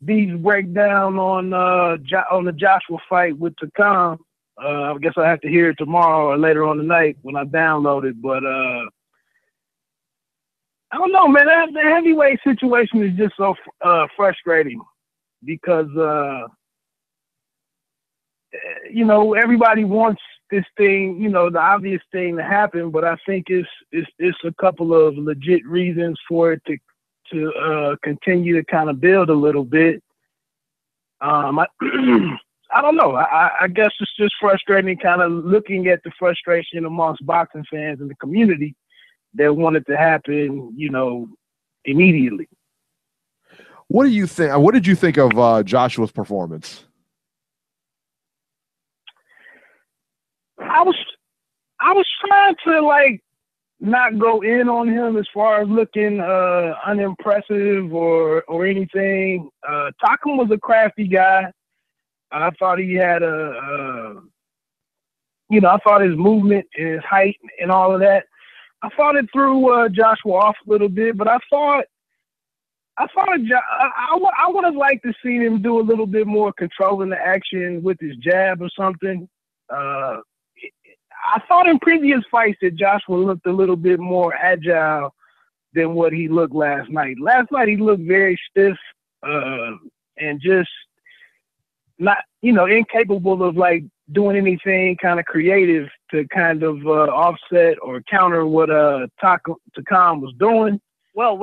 Beeb's breakdown on the Joshua fight with Takam. I guess I have to hear it tomorrow or later on tonight when I download it. But I don't know, man. The heavyweight situation is just so frustrating because everybody wants this thing, the obvious thing to happen, but I think it's a couple of legit reasons for it to continue to kind of build a little bit. I don't know. I guess it's just frustrating kind of looking at the frustration amongst boxing fans in the community that want it to happen, immediately. What do you think? What did you think of Joshua's performance? I was trying to not go in on him as far as looking unimpressive or anything. Takam was a crafty guy. I thought he had I thought his movement and his height and all of that. I thought it threw Joshua off a little bit, but I would have liked to see him do a little bit more controlling the action with his jab or something. I thought in previous fights that Joshua looked a little bit more agile than what he looked last night. Last night he looked very stiff and just not, incapable of doing anything kind of creative to kind of offset or counter what Takam was doing. Well,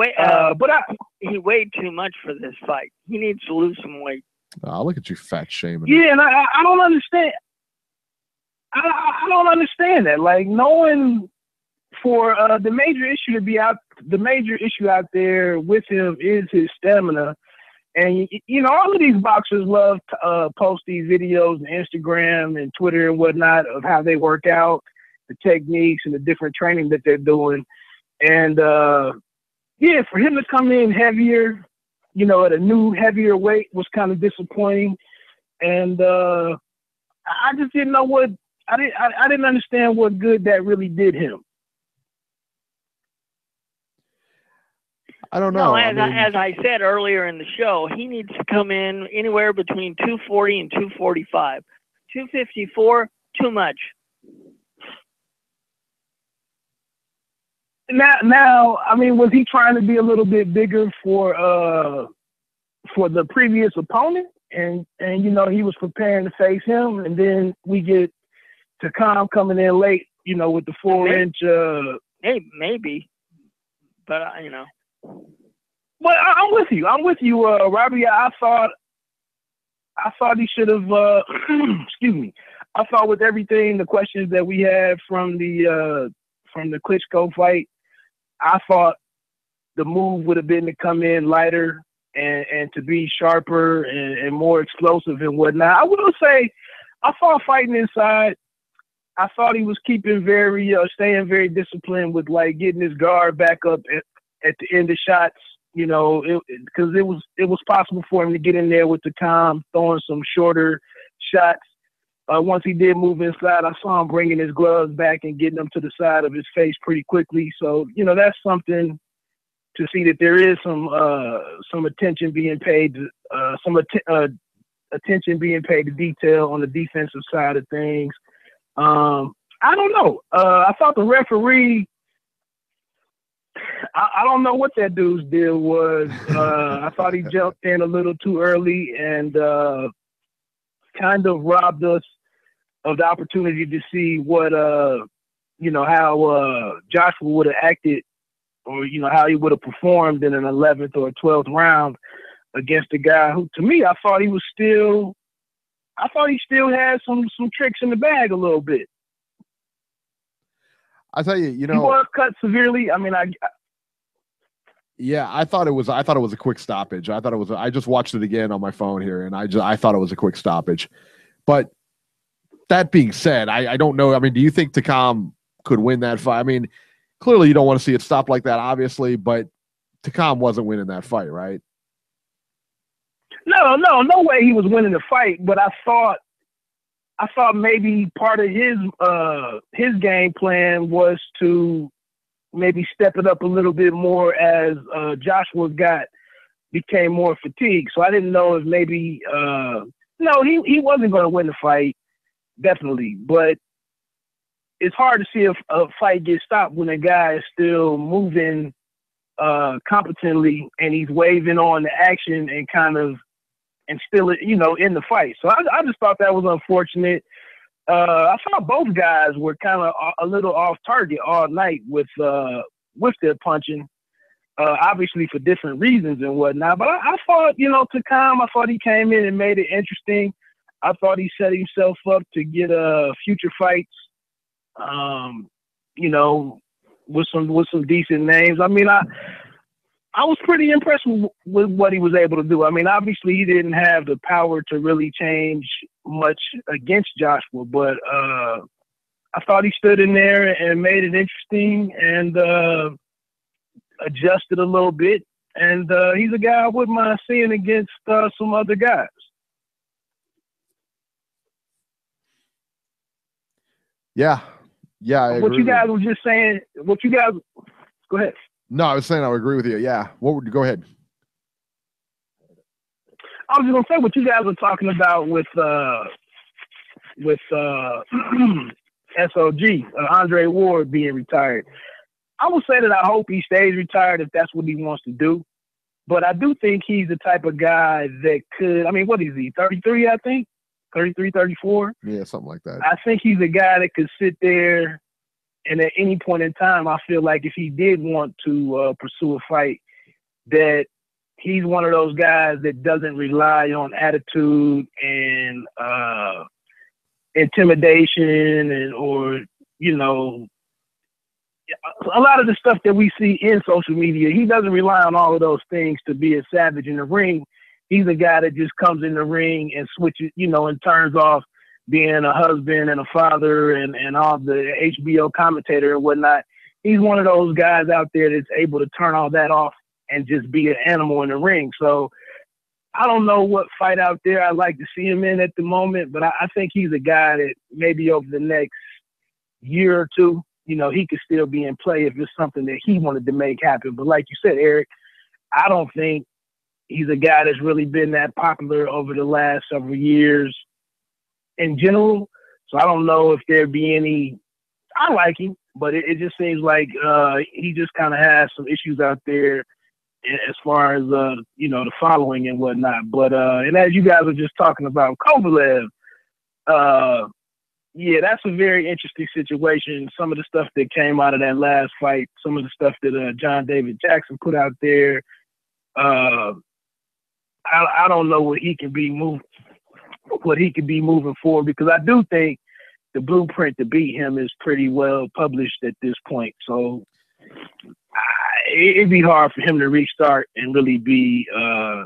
he weighed too much for this fight. He needs to lose some weight. Oh, look at you fat shaming. Yeah, and I don't understand. I don't understand that. Knowing for the major issue out there with him is his stamina. And, all of these boxers love to post these videos on Instagram and Twitter and whatnot of how they work out, the techniques and the different training that they're doing. And, for him to come in heavier, at a new heavier weight was kind of disappointing. And I just didn't know I didn't understand what good that really did him. I don't know. As I said earlier in the show, he needs to come in anywhere between 240 and 245. 254, too much. Now, was he trying to be a little bit bigger for the previous opponent? And he was preparing to face him, and then we get Takam coming in late, with the 4-inch. Maybe, but Well, I'm with you, Robbie. I thought he should have. Excuse me. I thought with everything, the questions that we had from the Klitschko fight, I thought the move would have been to come in lighter and to be sharper and more explosive and whatnot. I will say, I thought fighting inside, I thought he was keeping staying very disciplined with getting his guard back up at the end of shots, because it was possible for him to get in there with the calm, throwing some shorter shots. Once he did move inside, I saw him bringing his gloves back and getting them to the side of his face pretty quickly. So, that's something to see that there is some attention being paid to attention being paid to detail on the defensive side of things. I don't know. I thought the referee, I don't know what that dude's deal was. I thought he jumped in a little too early and kind of robbed us of the opportunity to see what, how Joshua would have acted, or, how he would have performed in an 11th or 12th round against a guy who, to me, I thought he still had some tricks in the bag a little bit. I tell you, he was cut severely. I thought it was a quick stoppage. I just watched it again on my phone here, and I thought it was a quick stoppage. But that being said, I don't know. I mean, do you think Takam could win that fight? I mean, clearly you don't want to see it stop like that, obviously, but Takam wasn't winning that fight, right? No way he was winning the fight. But I thought maybe part of his game plan was to maybe step it up a little bit more as Joshua became more fatigued. So I didn't know if maybe he wasn't going to win the fight, definitely. But it's hard to see if a fight gets stopped when a guy is still moving competently and he's waving on the action and still in the fight. So I just thought that was unfortunate. I thought both guys were kind of a little off target all night with their punching, obviously for different reasons and whatnot. But I thought, Takam, I thought he came in and made it interesting. I thought he set himself up to get future fights, with some decent names. I mean, I was pretty impressed with what he was able to do. I mean, obviously he didn't have the power to really change much against Joshua, but I thought he stood in there and made it interesting and adjusted a little bit. And he's a guy I wouldn't mind seeing against some other guys. Yeah. I what agree you guys were just saying, go ahead. No, I was saying I would agree with you. Yeah. Go ahead? I was just going to say what you guys were talking about with SOG, Andre Ward being retired. I will say that I hope he stays retired if that's what he wants to do. But I do think he's the type of guy that could, I mean, what is he, 33, I think? 33, 34? Yeah, something like that. I think he's a guy that could sit there, and at any point in time, I feel like if he did want to pursue a fight, that he's one of those guys that doesn't rely on attitude and intimidation or a lot of the stuff that we see in social media. He doesn't rely on all of those things to be a savage in the ring. He's a guy that just comes in the ring and switches, and turns off being a husband and a father and all the HBO commentator and whatnot. He's one of those guys out there that's able to turn all that off and just be an animal in the ring. So I don't know what fight out there I'd like to see him in at the moment, but I think he's a guy that maybe over the next year or two, he could still be in play if it's something that he wanted to make happen. But like you said, Eric, I don't think he's a guy that's really been that popular over the last several years in general. So I don't know if there'd be any – I like him, but it just seems like he just kind of has some issues out there as far as, the following and whatnot. But and as you guys were just talking about Kovalev, yeah, that's a very interesting situation. Some of the stuff that came out of that last fight, some of the stuff that John David Jackson put out there, I don't know what he can be moving forward, because I do think the blueprint to beat him is pretty well published at this point. So it'd be hard for him to restart and really be, a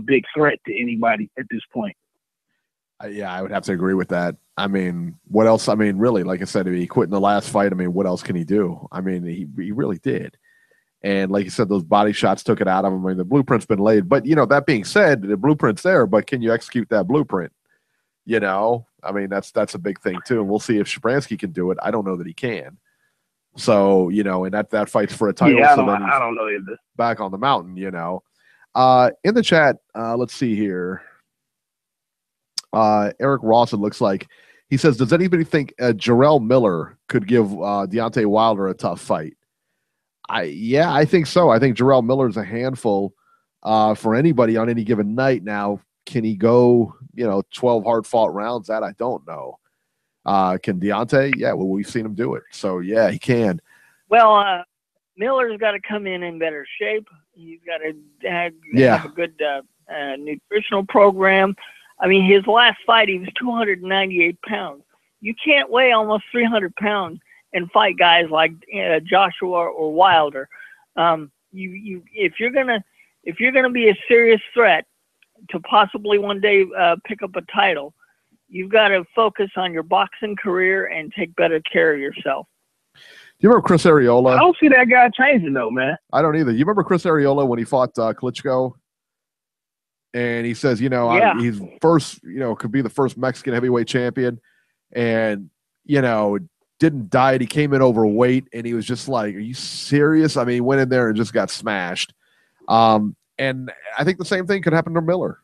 big threat to anybody at this point. Yeah, I would have to agree with that. I mean, what else? I mean, really, like I said, if he quit in the last fight, I mean, what else can he do? I mean, he really did. And like you said, those body shots took it out of him. I mean, the blueprint's been laid. But, that being said, the blueprint's there, but can you execute that blueprint? I mean, that's a big thing, too. And we'll see if Shabransky can do it. I don't know that he can. So, and that fight's for a title. Yeah, so I don't know either. back on the mountain, In the chat, let's see here. Eric Rawson looks like he says, does anybody think Jarrell Miller could give Deontay Wilder a tough fight? I think so. I think Jarrell Miller's a handful for anybody on any given night. Now, can he go, 12 hard-fought rounds? That I don't know. Can Deontay? Yeah, well, we've seen him do it. So, yeah, he can. Well, Miller's got to come in better shape. He's got to have a good nutritional program. I mean, his last fight, he was 298 pounds. You can't weigh almost 300 pounds and fight guys like Joshua or Wilder. If you're gonna be a serious threat to possibly one day pick up a title, you've got to focus on your boxing career and take better care of yourself. Do you remember Chris Arreola? I don't see that guy changing though, man. I don't either. You remember Chris Arreola when he fought Klitschko? And he says, he's first, could be the first Mexican heavyweight champion. And, didn't diet. He came in overweight, and he was just like, are you serious? I mean, he went in there and just got smashed. And I think the same thing could happen to Miller.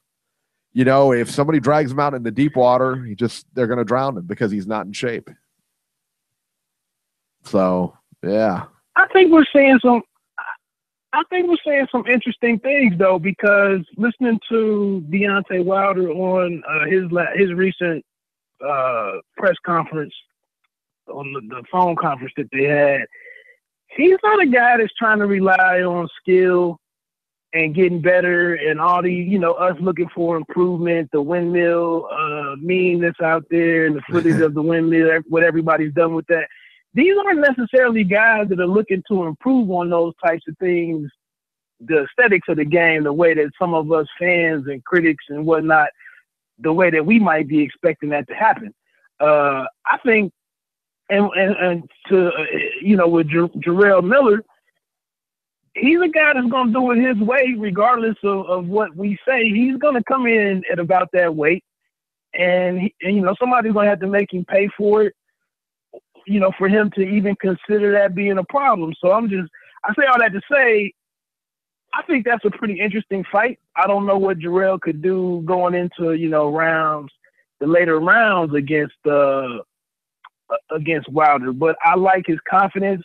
If somebody drags him out into deep water, they're going to drown him because he's not in shape. So, yeah. I think we're seeing some interesting things though, because listening to Deontay Wilder on his recent press conference, on the phone conference that they had, he's not a guy that's trying to rely on skill and getting better and all the, us looking for improvement, the windmill meme that's out there and the footage of the windmill, what everybody's done with that. These aren't necessarily guys that are looking to improve on those types of things, the aesthetics of the game, the way that some of us fans and critics and whatnot, the way that we might be expecting that to happen. I think, and to, with Jarrell Miller, he's a guy that's going to do it his way, regardless of what we say. He's going to come in at about that weight, and somebody's going to have to make him pay for it, for him to even consider that being a problem. So I say all that to say, I think that's a pretty interesting fight. I don't know what Jarrell could do going into, the later rounds against Wilder, but I like his confidence.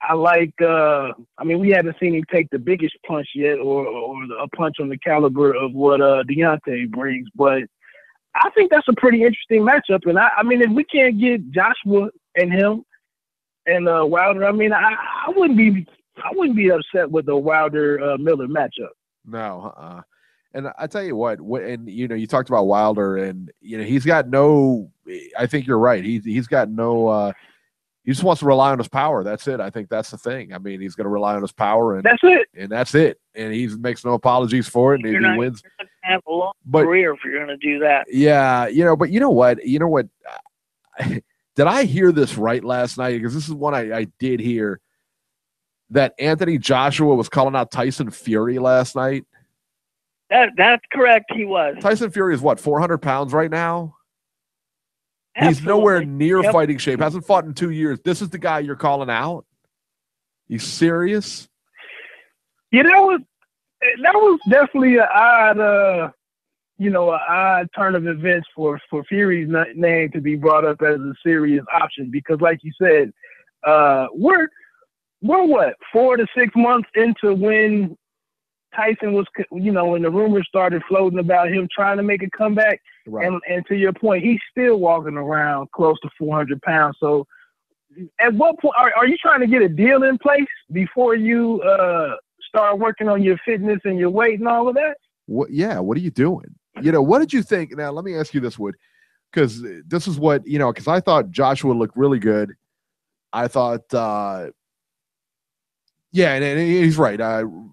I like, we haven't seen him take the biggest punch yet or a punch on the caliber of what Deontay brings, but I think that's a pretty interesting matchup. And if we can't get Joshua and him and Wilder, I wouldn't be upset with the Wilder Miller matchup. No, and I tell you what, and you talked about Wilder, and he's got no. I think you're right. He's got no. He just wants to rely on his power. That's it. I think that's the thing. He's going to rely on his power, and that's it. And that's it. And he makes no apologies for it. And he wins. You're not going to have a long career if you're going to do that. Yeah, but you know what? Did I hear this right last night? Because this is one I did hear, that Anthony Joshua was calling out Tyson Fury last night. That's correct. He was. Tyson Fury is what, 400 pounds right now? Absolutely. He's nowhere near fighting shape. Hasn't fought in 2 years. This is the guy you're calling out? You serious? Yeah, that was definitely an odd, an odd turn of events for Fury's name to be brought up as a serious option, because, like you said, we're what, 4 to 6 months into when Tyson was, when the rumors started floating about him trying to make a comeback. Right. And to your point, he's still walking around close to 400 pounds. So at what point are you trying to get a deal in place before you start working on your fitness and your weight and all of that? What are you doing? What did you think? Now, let me ask you this, Wood, because this is what, because I thought Joshua looked really good. I thought, and he's right.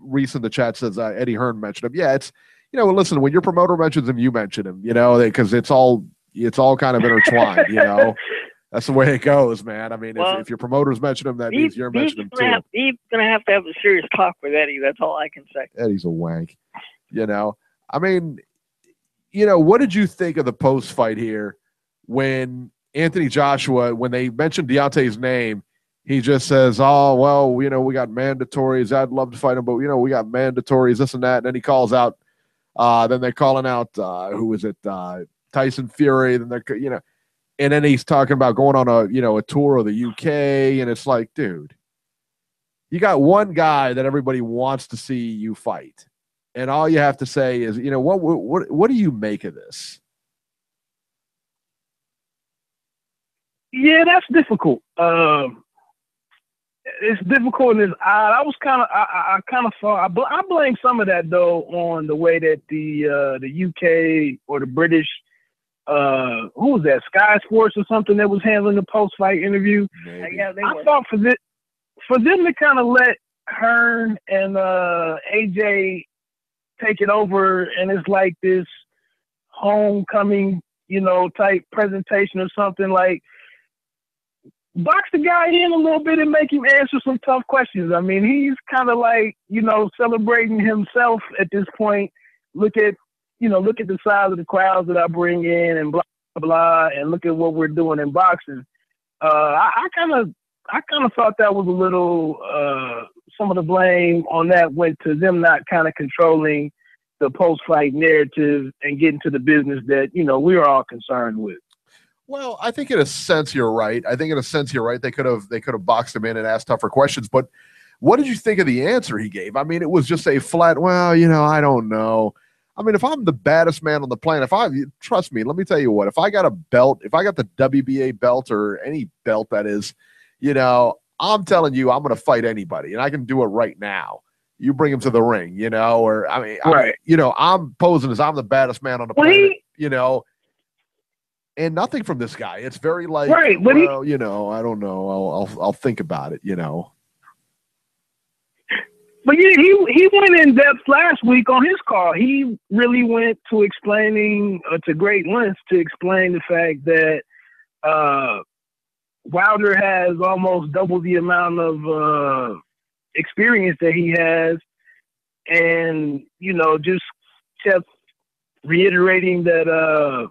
Reese in the chat says Eddie Hearn mentioned him. Yeah, it's, listen, when your promoter mentions him, you mention him, because it's all kind of intertwined, That's the way it goes, man. If your promoters mention him, that means you're mentioning him too. He's going to have a serious talk with Eddie. That's all I can say. Eddie's a wank, what did you think of the post-fight here when Anthony Joshua, when they mentioned Deontay's name, he just says, oh, well, we got mandatories. I'd love to fight him, but, we got mandatories, this and that. And then he calls out, then they're calling out, who is it? Tyson Fury. Then they're, and then he's talking about going on a tour of the UK. And it's like, dude, you got one guy that everybody wants to see you fight. And all you have to say is, what do you make of this? Yeah, that's difficult. It's difficult and it's odd. I kind of thought I blame some of that though on the way that the UK or the British who was that, Sky Sports or something, that was handling the post fight interview. Maybe. Yeah, I thought for them to kind of let Hearn and AJ take it over, and it's like this homecoming, type presentation or something, like box the guy in a little bit and make him answer some tough questions. I mean, he's kind of like, celebrating himself at this point. Look at the size of the crowds that I bring in and blah, blah, blah, and look at what we're doing in boxing. I kind of thought that was a little, some of the blame on that went to them not kind of controlling the post-fight narrative and getting to the business that, we were all concerned with. Well, I think in a sense you're right. They could have boxed him in and asked tougher questions. But what did you think of the answer he gave? I mean, it was just a flat, well, I don't know. I mean, if I'm the baddest man on the planet, trust me, let me tell you what, if I got a belt, if I got the WBA belt or any belt that is, I'm telling you, I'm going to fight anybody, and I can do it right now. You bring him to the ring, or right. I'm posing as I'm the baddest man on the planet, and nothing from this guy. It's very like, right, well, I don't know. I'll think about it, But he went in depth last week on his call. He really went to explaining to great lengths to explain the fact that Wilder has almost double the amount of experience that he has, and just kept reiterating that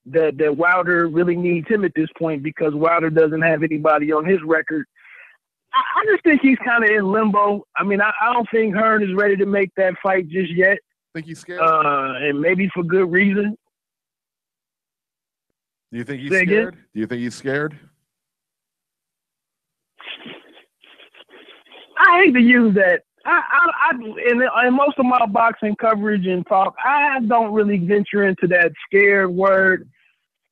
that Wilder really needs him at this point because Wilder doesn't have anybody on his record. I just think he's kind of in limbo. I mean, I don't think Hearn is ready to make that fight just yet. Think he's scared? And maybe for good reason. Do you think he's scared? Do you think he's scared? I hate to use that. In most of my boxing coverage and talk, I don't really venture into that scared word.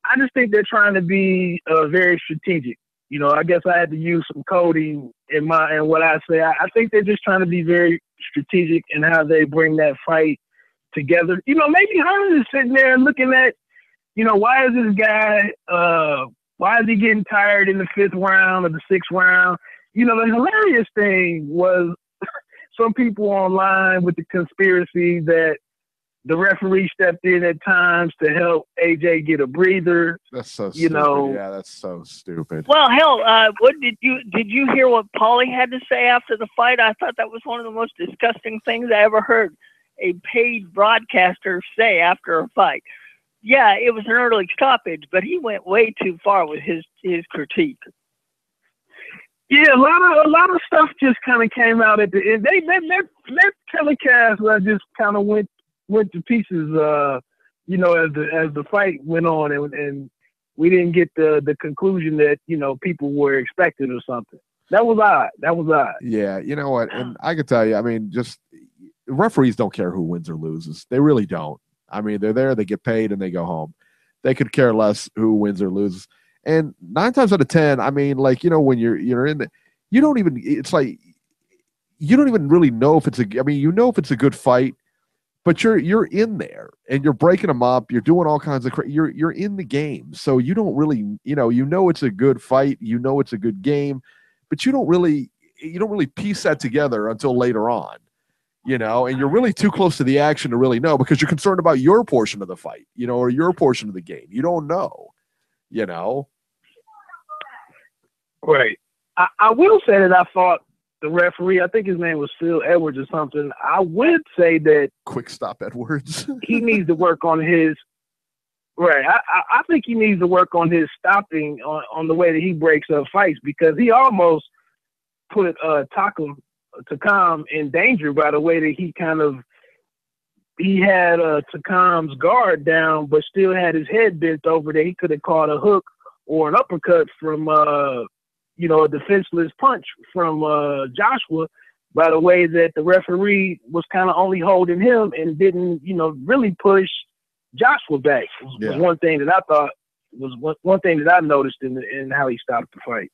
I just think they're trying to be very strategic. I guess I had to use some coding in what I say. I think they're just trying to be very strategic in how they bring that fight together. Maybe Hearn is sitting there looking at, why is this guy, why is he getting tired in the 5th round or the 6th round? The hilarious thing was some people online with the conspiracy that the referee stepped in at times to help AJ get a breather. That's so stupid. Yeah, that's so stupid. Well, hell, what did you hear what Paulie had to say after the fight? I thought that was one of the most disgusting things I ever heard a paid broadcaster say after a fight. Yeah, it was an early stoppage, but he went way too far with his critique. Yeah, a lot of stuff just kind of came out at the end. That telecast just kind of went to pieces, as the fight went on, and we didn't get the conclusion that people were expecting or something. That was odd. Yeah, you know what? And I could tell you, I mean, just referees don't care who wins or loses. They really don't. I mean, they're there, they get paid, and they go home. They could care less who wins or loses. And 9 times out of 10, I mean, like, when you're in the, you don't even really know if it's if it's a good fight, but you're in there and you're breaking them up. You're doing all kinds of you're in the game. So you don't really, it's a good fight. It's a good game, but you don't really piece that together until later on, and you're really too close to the action to really know because you're concerned about your portion of the fight, or your portion of the game. You don't know, Right. I will say that I thought the referee, I think his name was Phil Edwards or something. I would say that Quick Stop Edwards. he needs to work on his. Right. I think he needs to work on his stopping on the way that he breaks up fights, because he almost put Takam in danger by the way that he had Takam's guard down, but still had his head bent over there. He could have caught a hook or an uppercut from, a defenseless punch from Joshua, by the way that the referee was kind of only holding him and didn't, really push Joshua back. Was one thing that I thought was one thing that I noticed in how he stopped the fight.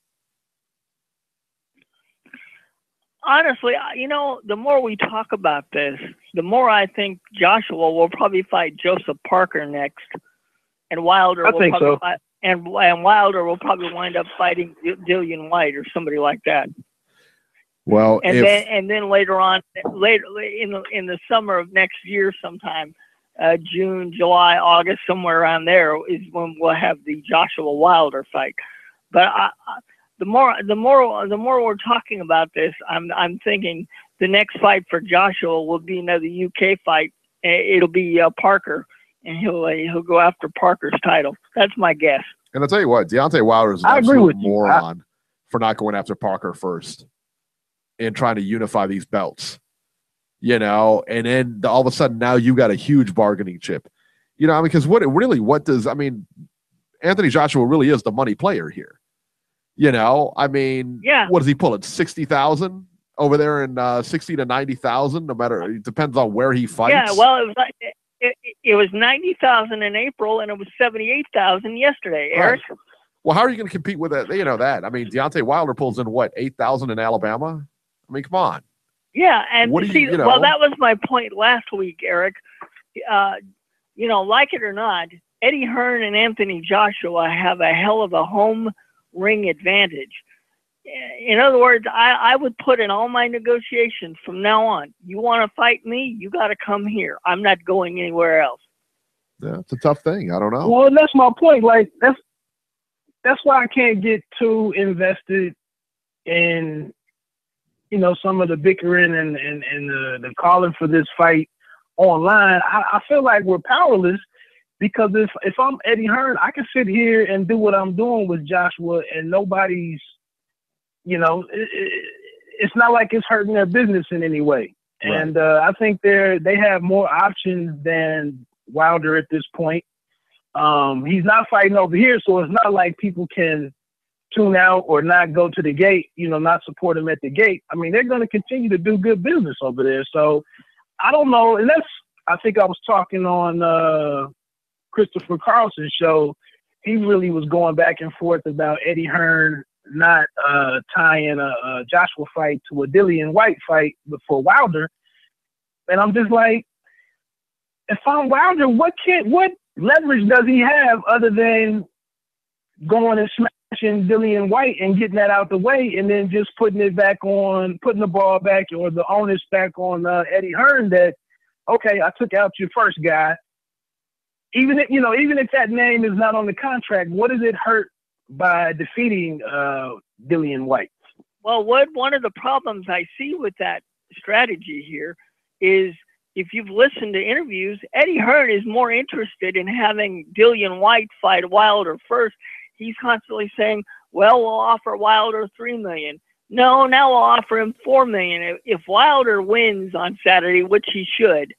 Honestly, the more we talk about this, the more I think Joshua will probably fight Joseph Parker next, and Wilder will probably fight, and Wilder will probably wind up fighting Dillian White or somebody like that. Well, and then later in the summer of next year, sometime June, July, August, somewhere around there is when we'll have the Joshua Wilder fight. But the more we're talking about this, I'm thinking the next fight for Joshua will be another UK fight. It'll be Parker, and he'll go after Parker's title. That's my guess. And I'll tell you what, Deontay Wilder is an absolute moron for not going after Parker first and trying to unify these belts. And then all of a sudden now you got a huge bargaining chip. Because what does Anthony Joshua really is the money player here. What does he pull it? 60,000 over there in 60 to 90,000, no matter, it depends on where he fights. Yeah, well, it was 90,000 in April and it was 78,000 yesterday, Eric. Right. Well, how are you going to compete with that? Deontay Wilder pulls in 8,000 in Alabama? Come on. Yeah, and well, that was my point last week, Eric. Like it or not, Eddie Hearn and Anthony Joshua have a hell of a home ring advantage. In other words, I would put in all my negotiations from now on. You want to fight me? You got to come here. I'm not going anywhere else. Yeah, it's a tough thing. I don't know. Well, that's my point. That's why I can't get too invested in some of the bickering and the calling for this fight online. I feel like we're powerless, because if I'm Eddie Hearn, I can sit here and do what I'm doing with Joshua, and nobody's, it's not like it's hurting their business in any way. Right. And I think they have more options than Wilder at this point. He's not fighting over here, so it's not like people can tune out or not go to the gate, not support him at the gate. They're going to continue to do good business over there. So I don't know. And I think I was talking on Christopher Carlson's show. He really was going back and forth about Eddie Hearn not tying a Joshua fight to a Dillian White fight before Wilder. And I'm just like, if I'm Wilder, what leverage does he have other than going and smashing Dillian White and getting that out the way, and then just putting the ball back or the onus back on Eddie Hearn that, okay, I took out your first guy. Even if that name is not on the contract, what does it hurt by defeating Dillian White? Well, one of the problems I see with that strategy here is, if you've listened to interviews, Eddie Hearn is more interested in having Dillian White fight Wilder first. He's constantly saying, well, we'll offer Wilder $3 million. No, now we'll offer him $4 million. If Wilder wins on Saturday, which he should,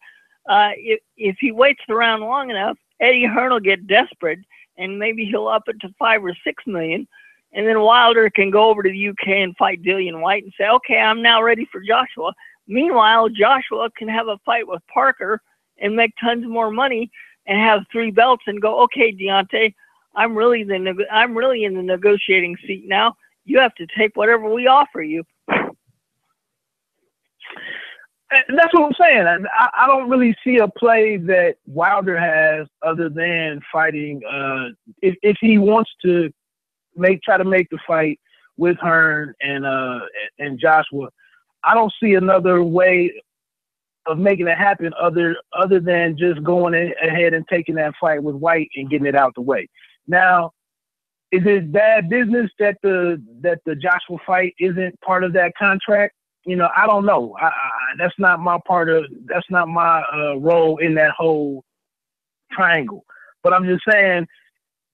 if he waits around long enough, Eddie Hearn will get desperate, and maybe he'll up it to $5 or $6 million. And then Wilder can go over to the UK and fight Dillian White and say, okay, I'm now ready for Joshua. Meanwhile, Joshua can have a fight with Parker and make tons more money and have 3 belts and go, okay, Deontay, I'm really in the negotiating seat now. You have to take whatever we offer you. That's what I'm saying. I don't really see a play that Wilder has other than fighting. If he wants to try to make the fight with Hearn and Joshua, I don't see another way of making it happen other than just going ahead and taking that fight with White and getting it out the way. Now, is it bad business that the Joshua fight isn't part of that contract? I don't know. That's not my role in that whole triangle. But I'm just saying,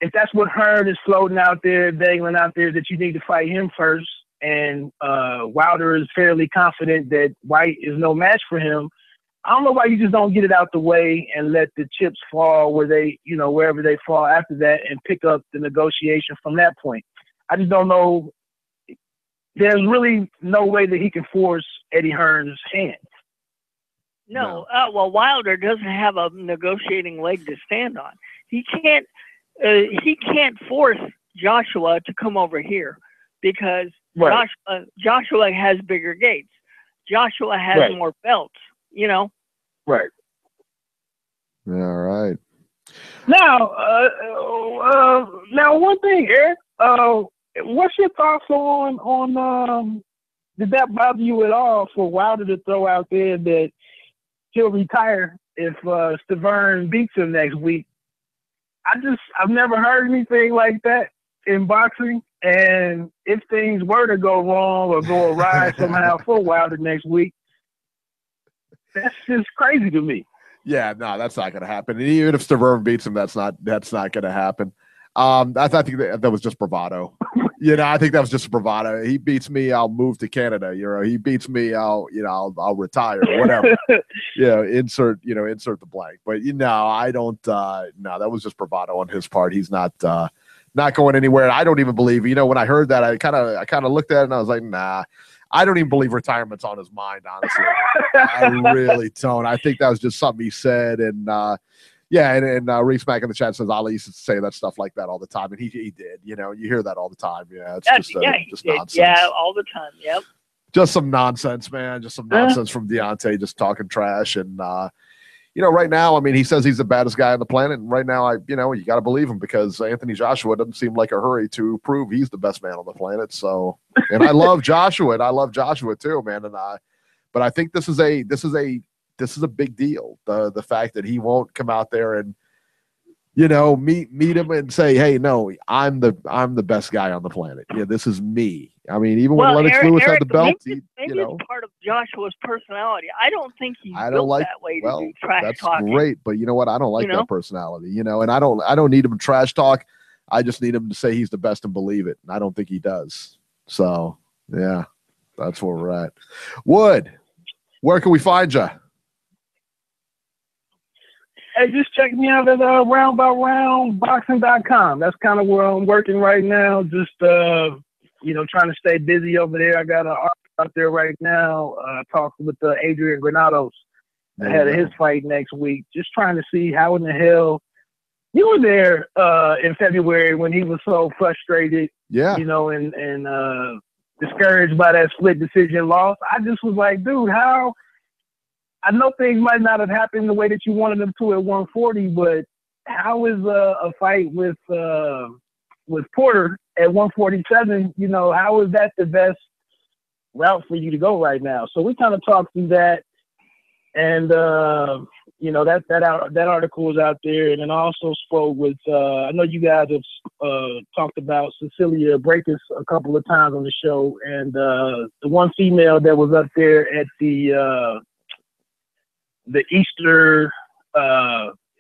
if that's what Hearn is floating out there, dangling out there, that you need to fight him first, and Wilder is fairly confident that White is no match for him, I don't know why you just don't get it out the way and let the chips fall where they, wherever they fall after that, and pick up the negotiation from that point. I just don't know. There's really no way that he can force Eddie Hearn's hand. No. Well, Wilder doesn't have a negotiating leg to stand on. He can't force Joshua to come over here because Right. Joshua has bigger gates. Joshua has more belts, Right. All right. Now, one thing, Eric. What's your thoughts on did that bother you at all for Wilder to throw out there that he'll retire if Stiverne beats him next week? I've never heard anything like that in boxing, and if things were to go wrong or go awry somehow for Wilder next week, that's just crazy to me. Yeah, no, that's not going to happen. And even if Stiverne beats him, that's not going to happen. I think that was just bravado. I think that was just bravado. He beats me, I'll move to Canada. He beats me, I'll retire or whatever. Insert the blank. But I don't. No, that was just bravado on his part. He's not going anywhere. I don't even believe. When I heard that, I kind of looked at it and I was like, nah. I don't even believe retirement's on his mind, honestly. I really don't. I think that was just something he said, and Reese Mack in the chat says Ali used to say that stuff like that all the time, and he did. You hear that all the time. Yeah, it's just nonsense. Yeah, all the time. Yep. Just some nonsense, man. Just some nonsense from Deontay, just talking trash. And right now, I mean, he says he's the baddest guy on the planet, and right now, you got to believe him because Anthony Joshua doesn't seem like a hurry to prove he's the best man on the planet. So, and I love Joshua, and I love Joshua too, man. But I think this is a big deal. The fact that he won't come out there and meet him and say, hey, no, I'm the best guy on the planet. Yeah, this is me. I mean, even when Lennox Lewis had the belt, maybe it's part of Joshua's personality. I don't think he's built that way to do trash talking. That's great, but you know what? I don't like that personality. And I don't need him to trash talk. I just need him to say he's the best and believe it. And I don't think he does. So yeah, that's where we're at. Wood, where can we find you? Hey, just check me out at roundbyroundboxing.com. That's kind of where I'm working right now. Just trying to stay busy over there. I got an article out there right now. Talking with Adrian Granados ahead of his fight next week. Just trying to see how in the hell you were there in February when he was so frustrated. Yeah. And discouraged by that split decision loss. I just was like, dude, how? I know things might not have happened the way that you wanted them to at 140, but how is a fight with Porter at 147? How is that the best route for you to go right now? So we kind of talked through that, and that article is out there. And then I also spoke with I know you guys have talked about Cecilia Breakus a couple of times on the show, and the one female that was up there at the Easter,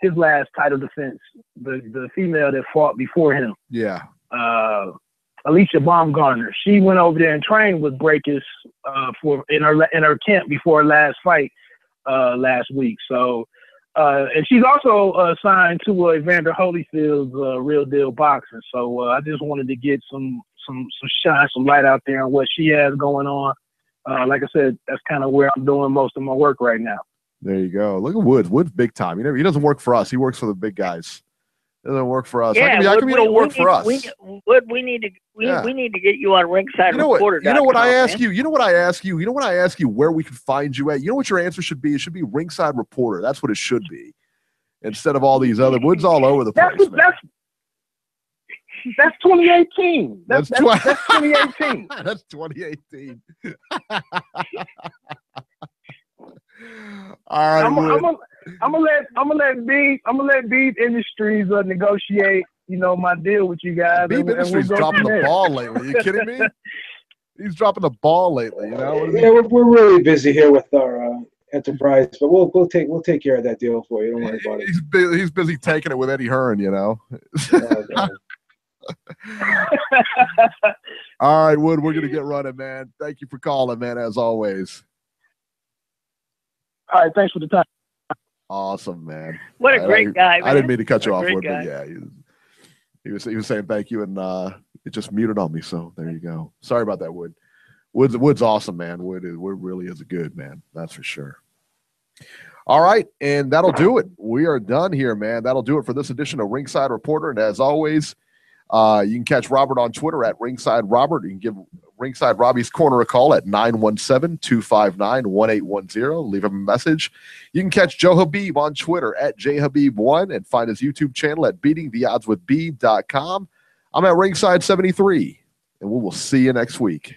his last title defense, the female that fought before him. Yeah. Alicia Baumgartner. She went over there and trained with Breakus in her camp before her last fight last week. So, and she's also signed to Evander Holyfield's Real Deal Boxing. So I just wanted to get some shine, some light out there on what she has going on. Like I said, that's kind of where I'm doing most of my work right now. There you go. Look at Wood. Wood's big time. He doesn't work for us. He works for the big guys. He doesn't work for us. Yeah, how come you don't work for us? We need to get you on Ringside Reporter. You know what I ask you? You know what I ask you? You know what I ask you? Where we can find you at? You know what your answer should be? It should be Ringside Reporter. That's what it should be. Instead of all these other Wood's all over the place. That's 2018. That's 2018. That's 2018. All right, I'm gonna let Beeb Industries negotiate, my deal with you guys. Beeb Industries dropping the ball lately. Are you kidding me? He's dropping the ball lately. Yeah, we're really busy here with our Enterprise, but we'll take care of that deal for you. Don't worry about it. He's busy taking it with Eddie Hearn, you know. All right, Wood, we're gonna get running, man. Thank you for calling, man, as always. All right, thanks for the time. Awesome, man. What a great guy, man. I didn't mean to cut you off, Great Wood, guy. but yeah, he was saying thank you, and it just muted on me. So there you go. Sorry about that, Wood. Wood's awesome, man. Wood really is a good man. That's for sure. All right, and that'll do it. We are done here, man. That'll do it for this edition of Ringside Reporter. And as always, you can catch Robert on Twitter at Ringside Robert. You can give Ringside Robbie's Corner a call at 917-259-1810. Leave him a message. You can catch Joe Habib on Twitter at jhabib1 and find his YouTube channel at beatingtheoddswithbeeb.com. I'm at Ringside 73, and we will see you next week.